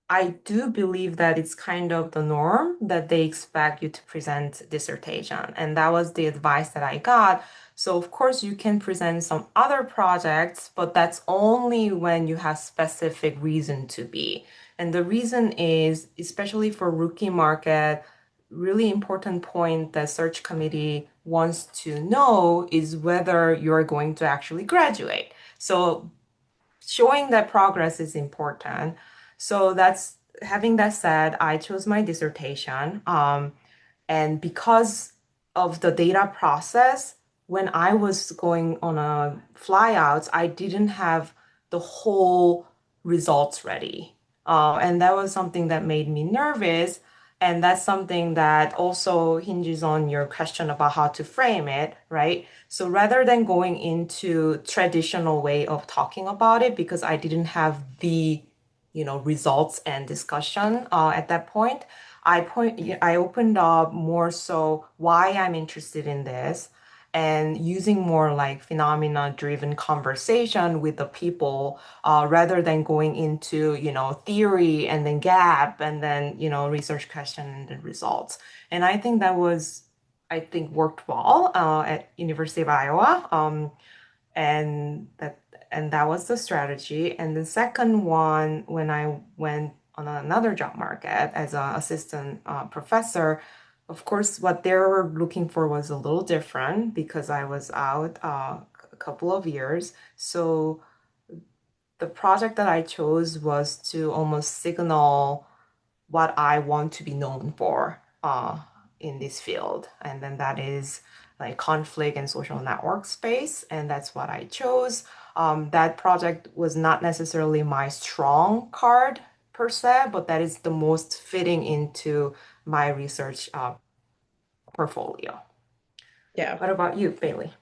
I do believe that it's kind of the norm that they expect you to present dissertation. And that was the advice that I got. So of course you can present some other projects, but that's only when you have specific reason to be. And the reason is, especially for rookie market, really important point that search committee wants to know is whether you're going to actually graduate. So showing that progress is important. So that's having that said, I chose my dissertation. And because of the data process, when I was going on a flyouts, I didn't have the whole results ready. And that was something that made me nervous. And that's something that also hinges on your question about how to frame it, right? So rather than going into traditional way of talking about it, because I didn't have the, results and discussion at that point, I opened up more so why I'm interested in this and using more like phenomena driven conversation with the people rather than going into theory and then gap and then research question and the results. And I think worked well at University of Iowa. And that was the strategy. And the second one, when I went on another job market as an assistant professor, of course, what they were looking for was a little different because I was out couple of years. So the project that I chose was to almost signal what I want to be known for in this field. And then that is like conflict and social network space. And that's what I chose. That project was not necessarily my strong card per se, but that is the most fitting into my research portfolio. Yeah. What about you, Bailey?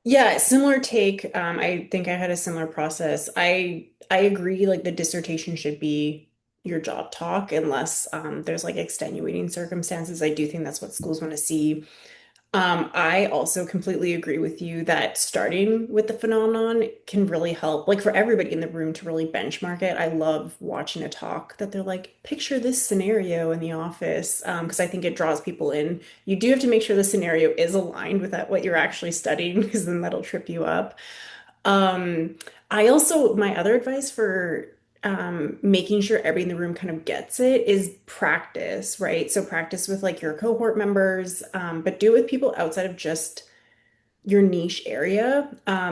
Yeah, similar take. I think I had a similar process. I agree, like the dissertation should be your job talk unless there's like extenuating circumstances. I do think that's what schools want to see. I also completely agree with you that starting with the phenomenon can really help, like for everybody in the room to really benchmark it. I love watching a talk that they're like, picture this scenario in the office, because I think it draws people in. You do have to make sure the scenario is aligned with that, what you're actually studying, because then that'll trip you up. Um, I also, my other advice for making sure everybody in the room kind of gets it is practice, right? So practice with like your cohort members, but do it with people outside of just your niche area,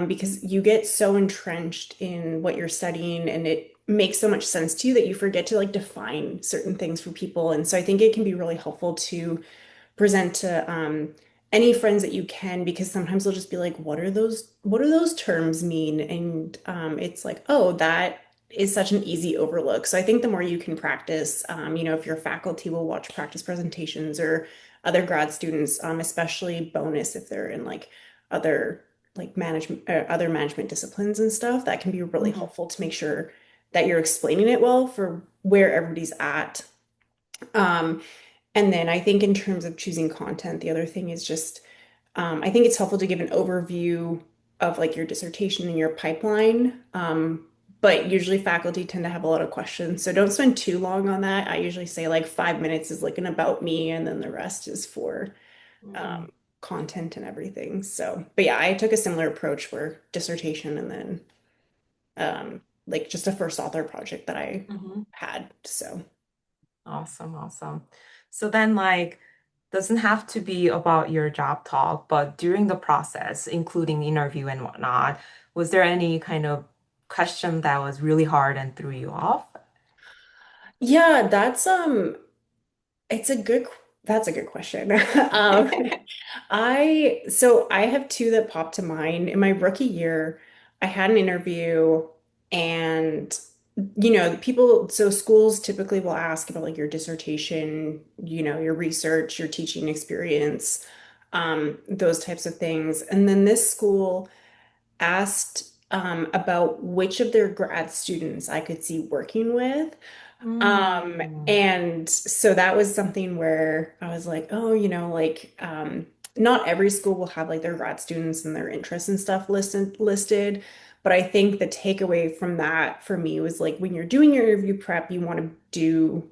because you get so entrenched in what you're studying and it makes so much sense to you that you forget to like define certain things for people. And so I think it can be really helpful to present to any friends that you can because sometimes they'll just be like, what do those terms mean? And it's like, oh, that is such an easy overlook. So I think the more you can practice, if your faculty will watch practice presentations or other grad students, especially bonus if they're in like other other management disciplines and stuff, that can be really Mhm. helpful to make sure that you're explaining it well for where everybody's at. Um, and then I think in terms of choosing content, the other thing is just I think it's helpful to give an overview of like your dissertation and your pipeline. But usually faculty tend to have a lot of questions. So don't spend too long on that. I usually say like 5 minutes is like an about me, and then the rest is for Mhm. um, content and everything. So, but yeah, I took a similar approach where dissertation and then like just a first author project that I Mhm. had. So. Awesome, awesome. So then, like, doesn't have to be about your job talk, but during the process, including interview and whatnot, was there any kind of question that was really hard and threw you off? Yeah, it's a good that's a good question. Um, I have two that popped to mind. In my rookie year, I had an interview and people, so schools typically will ask about like your dissertation, your research, your teaching experience, those types of things. And then this school asked about which of their grad students I could see working with. Mm. And so that was something where I was like, oh, not every school will have like their grad students and their interests and stuff listed. But I think the takeaway from that for me was like when you're doing your interview prep, you want to do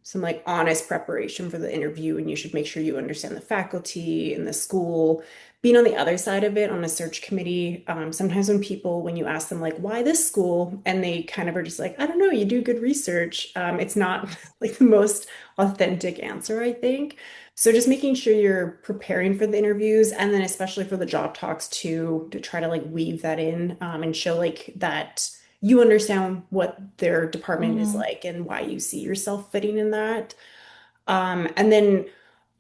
some like honest preparation for the interview, and you should make sure you understand the faculty and the school. Being on the other side of it on a search committee, sometimes when you ask them like, why this school? And they kind of are just like, I don't know, you do good research. It's not like the most authentic answer, I think. So just making sure you're preparing for the interviews and then especially for the job talks too, to try to like weave that in and show like that you understand what their department is Mhm. like and why you see yourself fitting in that. And then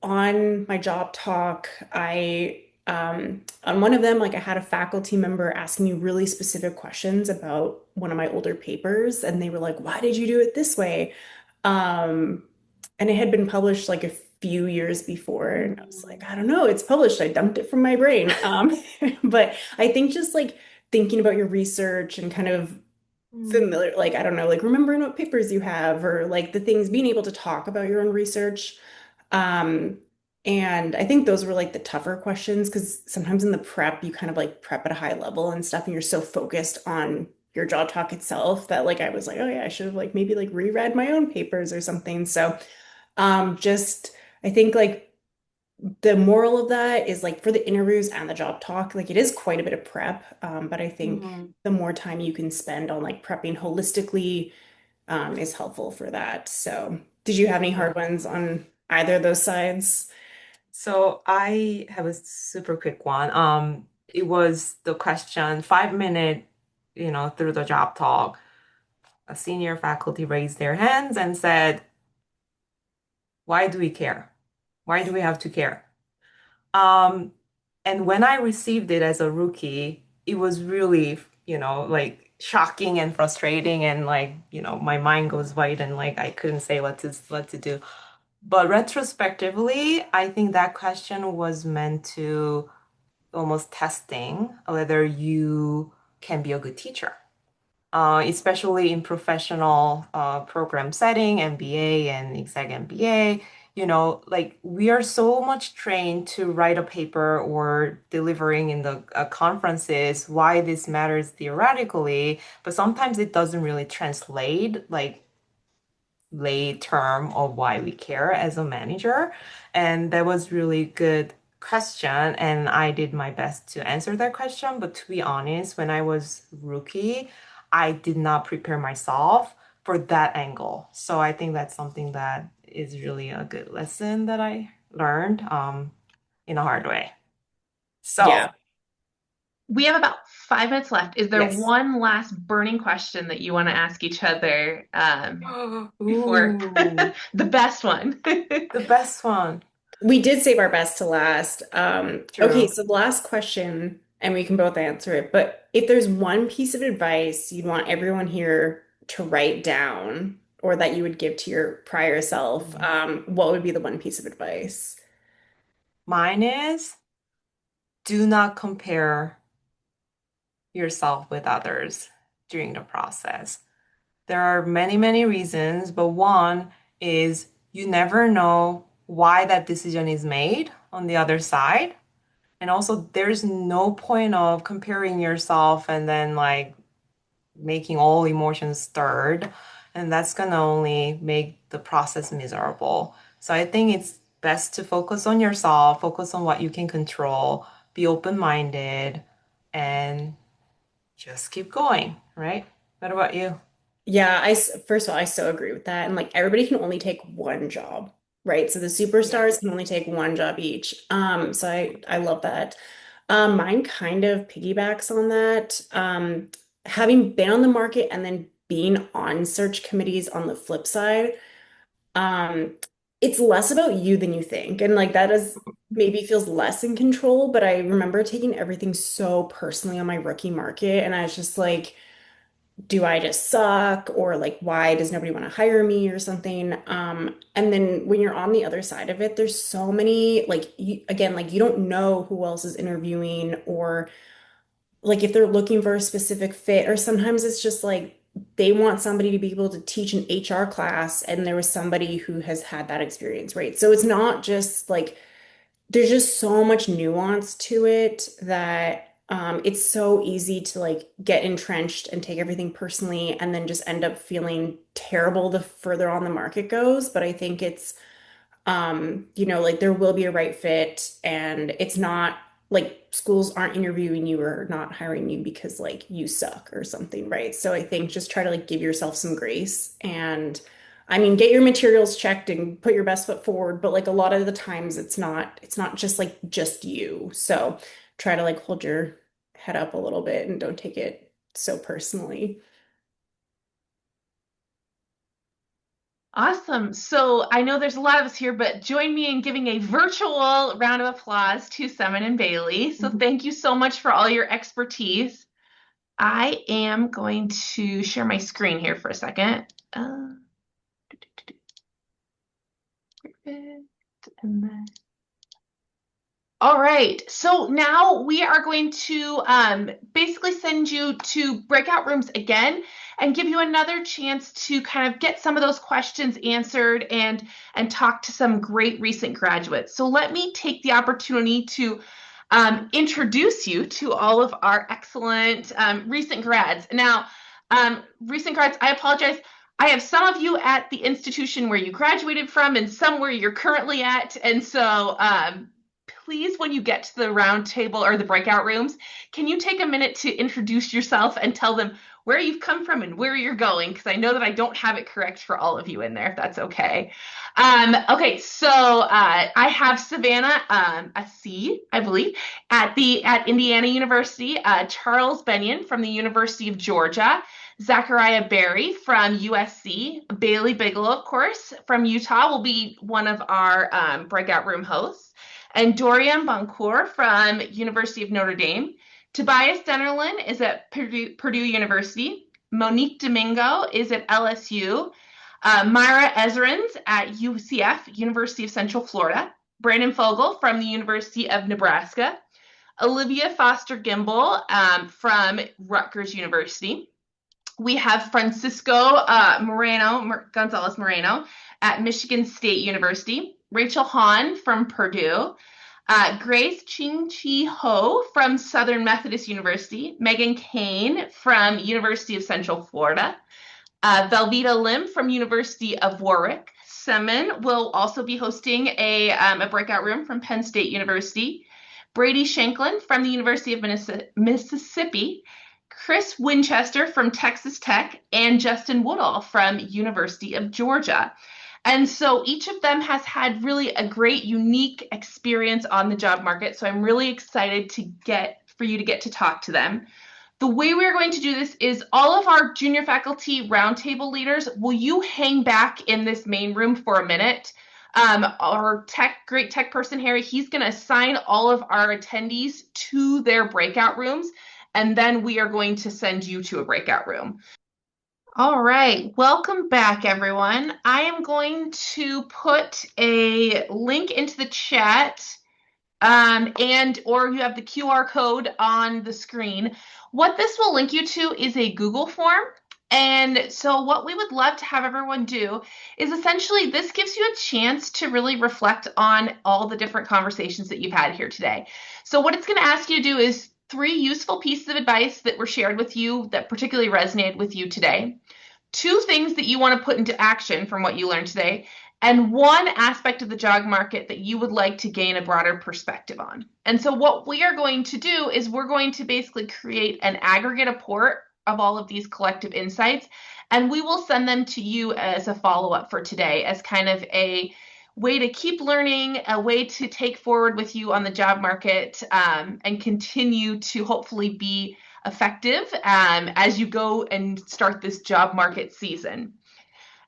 on my job talk, I on one of them, like I had a faculty member asking me really specific questions about one of my older papers, and they were like, "Why did you do it this way?" Um, and it had been published like a few years before, and I was like, Mhm. "I don't know, it's published. I dumped it from my brain." But I think just like thinking about your research and kind of Mhm. familiar, like I don't know, like remembering what papers you have or like the things, being able to talk about your own research. Um, and I think those were like the tougher questions because sometimes in the prep you kind of like prep at a high level and stuff, and you're so focused on your job talk itself that like I was like, oh yeah, I should have like maybe like reread my own papers or something. So just I think like the moral of that is like for the interviews and the job talk, like it is quite a bit of prep. But I think Mhm. the more time you can spend on like prepping holistically, is helpful for that. So, did you have any Yeah. hard ones on either of those sides? So I have a super quick one. it was the question, 5 minute, through the job talk, a senior faculty raised their hands and said, why do we care? Why do we have to care? Um, and when I received it as a rookie, it was really, like shocking and frustrating and like, my mind goes white and like I couldn't say what to do. But retrospectively, I think that question was meant to almost testing whether you can be a good teacher, especially in professional program setting, MBA and exec MBA. Like we are so much trained to write a paper or delivering in the conferences why this matters theoretically, but sometimes it doesn't really translate like lay term of why we care as a manager. And that was really good question. And I did my best to answer that question. But to be honest, when I was rookie, I did not prepare myself for that angle. So I think that's something that is really a good lesson that I learned in a hard way. So, Yeah. We have about 5 minutes left. Is there yes. one last burning question that you want to ask each other before Ooh, the best one? the best one. We did save our best to last. Okay, True. so the last question, and we can both answer it, but if there's one piece of advice you'd want everyone here to write down or that you would give to your prior self, what would be the one piece of advice? Mine is do not compare yourself with others during the process. There are many, many reasons, but one is you never know why that decision is made on the other side. And also, there's no point of comparing yourself and then like making all emotions stirred. And that's gonna only make the process miserable. So I think it's best to focus on yourself, focus on what you can control, be open-minded, and just keep going, right? What about you? Yeah, first of all, I so agree with that. And like everybody can only take one job, right? So the Yeah. superstars can only take one job each. So I love that. Mine kind of piggybacks on that. Having been on the market and then being on search committees on the flip side, um, it's less about you than you think. And like that is maybe feels less in control, but I remember taking everything so personally on my rookie market, and I was just like, do I just suck, or like why does nobody want to hire me or something? And then when you're on the other side of it, there's so many like again, like you don't know who else is interviewing, or like if they're looking for a specific fit, or sometimes it's just like they want somebody to be able to teach an HR class and there was somebody who has had that experience, right? So it's not just like there's just so much nuance to it that it's so easy to like get entrenched and take everything personally and then just end up feeling terrible the further on the market goes. But I think it's like there will be a right fit, and it's not like schools aren't interviewing you or not hiring you because like you suck or something, right? So I think just try to like give yourself some grace, and I mean get your materials checked and put your best foot forward, but like a lot of the times it's not just like just you. So try to like hold your head up a little bit and don't take it so personally. Awesome. So I know there's a lot of us here, but join me in giving a virtual round of applause to Seven and Bailey. So thank you so much for all your expertise. I am going to share my screen here for a second. Perfect. And then all right, so now we are going to basically send you to breakout rooms again and give you another chance to kind of get some of those questions answered and talk to some great recent graduates. So let me take the opportunity to introduce you to all of our excellent recent grads. Now, recent grads, I apologize. I have some of you at the institution where you graduated from and some where you're currently at. And so please, when you get to the round table or the breakout rooms, can you take a minute to introduce yourself and tell them where you've come from and where you're going? Because I know that I don't have it correct for all of you in there, if that's okay. Okay, so I have Savannah, a C, I believe, at Indiana University, Charles Benyon from the University of Georgia, Zachariah Berry from USC, Bailey Bigelow, of course, from Utah will be one of our breakout room hosts, and Dorian Boncourt from University of Notre Dame. Tobias Dennerlin is at Purdue University. Monique Domingo is at LSU. Myra Ezrins at UCF, University of Central Florida. Brandon Fogel from the University of Nebraska. Olivia Foster Gimbel from Rutgers University. We have Francisco Gonzalez Moreno at Michigan State University. Rachel Hahn from Purdue. Grace Ching-Chi Ho from Southern Methodist University. Megan Kane from University of Central Florida. Velveeta Lim from University of Warwick. Semin will also be hosting a breakout room from Penn State University. Brady Shanklin from the University of Mississippi. Chris Winchester from Texas Tech, and Justin Woodall from University of Georgia. And so each of them has had really a great, unique experience on the job market. So I'm really excited for you to get to talk to them. The way we're going to do this is all of our junior faculty roundtable leaders, will you hang back in this main room for a minute? Our great tech person, Harry, he's going to assign all of our attendees to their breakout rooms, and then we are going to send you to a breakout room. All right, welcome back, everyone. I am going to put a link into the chat, or you have the QR code on the screen. What this will link you to is a Google form. And so what we would love to have everyone do is essentially this gives you a chance to really reflect on all the different conversations that you've had here today. So what it's going to ask you to do is 3 useful pieces of advice that were shared with you that particularly resonated with you today, 2 things that you want to put into action from what you learned today, and 1 aspect of the job market that you would like to gain a broader perspective on. And so what we are going to do is we're going to basically create an aggregate report of all of these collective insights, and we will send them to you as a follow-up for today as kind of a way to keep learning, a way to take forward with you on the job market, and continue to hopefully be effective as you go and start this job market season.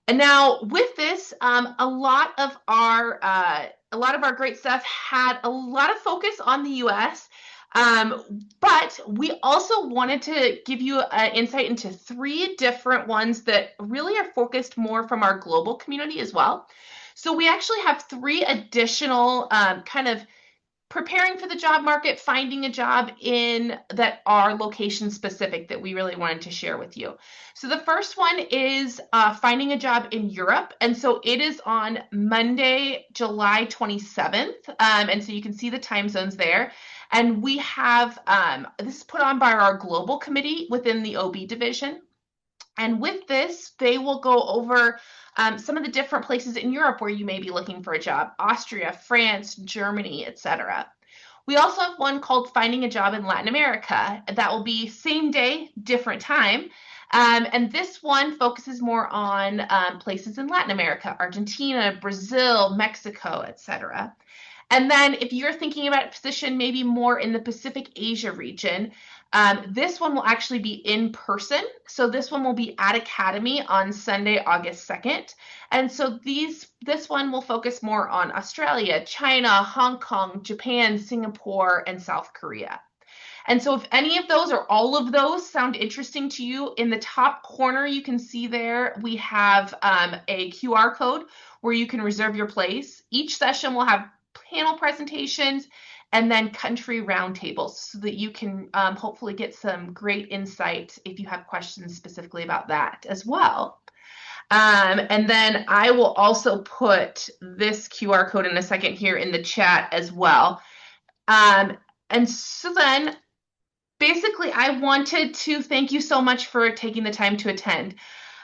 And now with this, a lot of our great stuff had a lot of focus on the US. But we also wanted to give you an insight into 3 different ones that really are focused more from our global community as well. So we actually have 3 additional kind of preparing for the job market, finding a job in that are location specific that we really wanted to share with you. So the first one is finding a job in Europe. And so it is on Monday, July 27th. And so you can see the time zones there. And we have, this is put on by our global committee within the OB division. And with this, they will go over some of the different places in Europe where you may be looking for a job: Austria, France, Germany, etc. We also have one called Finding a Job in Latin America. That will be same day, different time. And this one focuses more on places in Latin America: Argentina, Brazil, Mexico, etc. And then if you're thinking about a position maybe more in the Pacific Asia region, this one will actually be in person. So this one will be at Academy on Sunday, August 2nd. And so this one will focus more on Australia, China, Hong Kong, Japan, Singapore, and South Korea. And so if any of those or all of those sound interesting to you, in the top corner you can see there we have a QR code where you can reserve your place. Each session will have panel presentations and then country roundtables so that you can hopefully get some great insight if you have questions specifically about that as well. And then I will also put this QR code in a second here in the chat as well. And so then basically I wanted to thank you so much for taking the time to attend.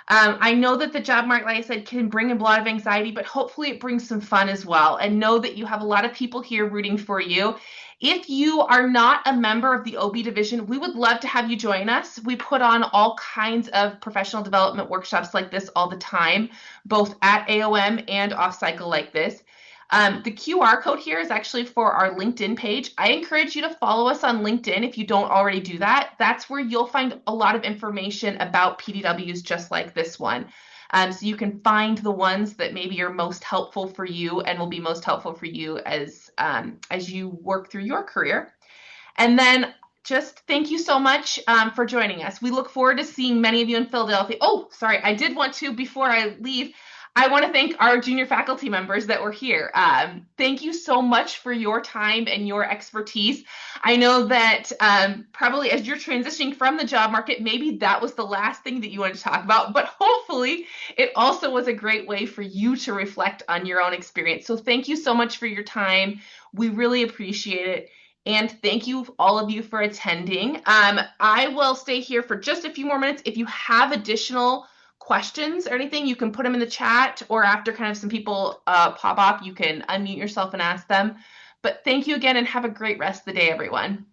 I know that the job market, like I said, can bring a lot of anxiety, but hopefully it brings some fun as well. And know that you have a lot of people here rooting for you. If you are not a member of the OB division, we would love to have you join us. We put on all kinds of professional development workshops like this all the time, both at AOM and off cycle like this. The QR code here is actually for our LinkedIn page. I encourage you to follow us on LinkedIn if you don't already do that. That's where you'll find a lot of information about PDWs just like this one. So you can find the ones that maybe are most helpful for you and will be most helpful for you as you work through your career. And then just thank you so much for joining us. We look forward to seeing many of you in Philadelphia. Oh, sorry, I did want to, before I leave, I want to thank our junior faculty members that were here. Thank you so much for your time and your expertise. I know that probably as you're transitioning from the job market, maybe that was the last thing that you wanted to talk about, but hopefully it also was a great way for you to reflect on your own experience. So thank you so much for your time. We really appreciate it. And thank you, all of you, for attending. I will stay here for just a few more minutes. If you have additional questions or anything, you can put them in the chat, or after kind of some people pop up, you can unmute yourself and ask them. But thank you again, and have a great rest of the day, everyone.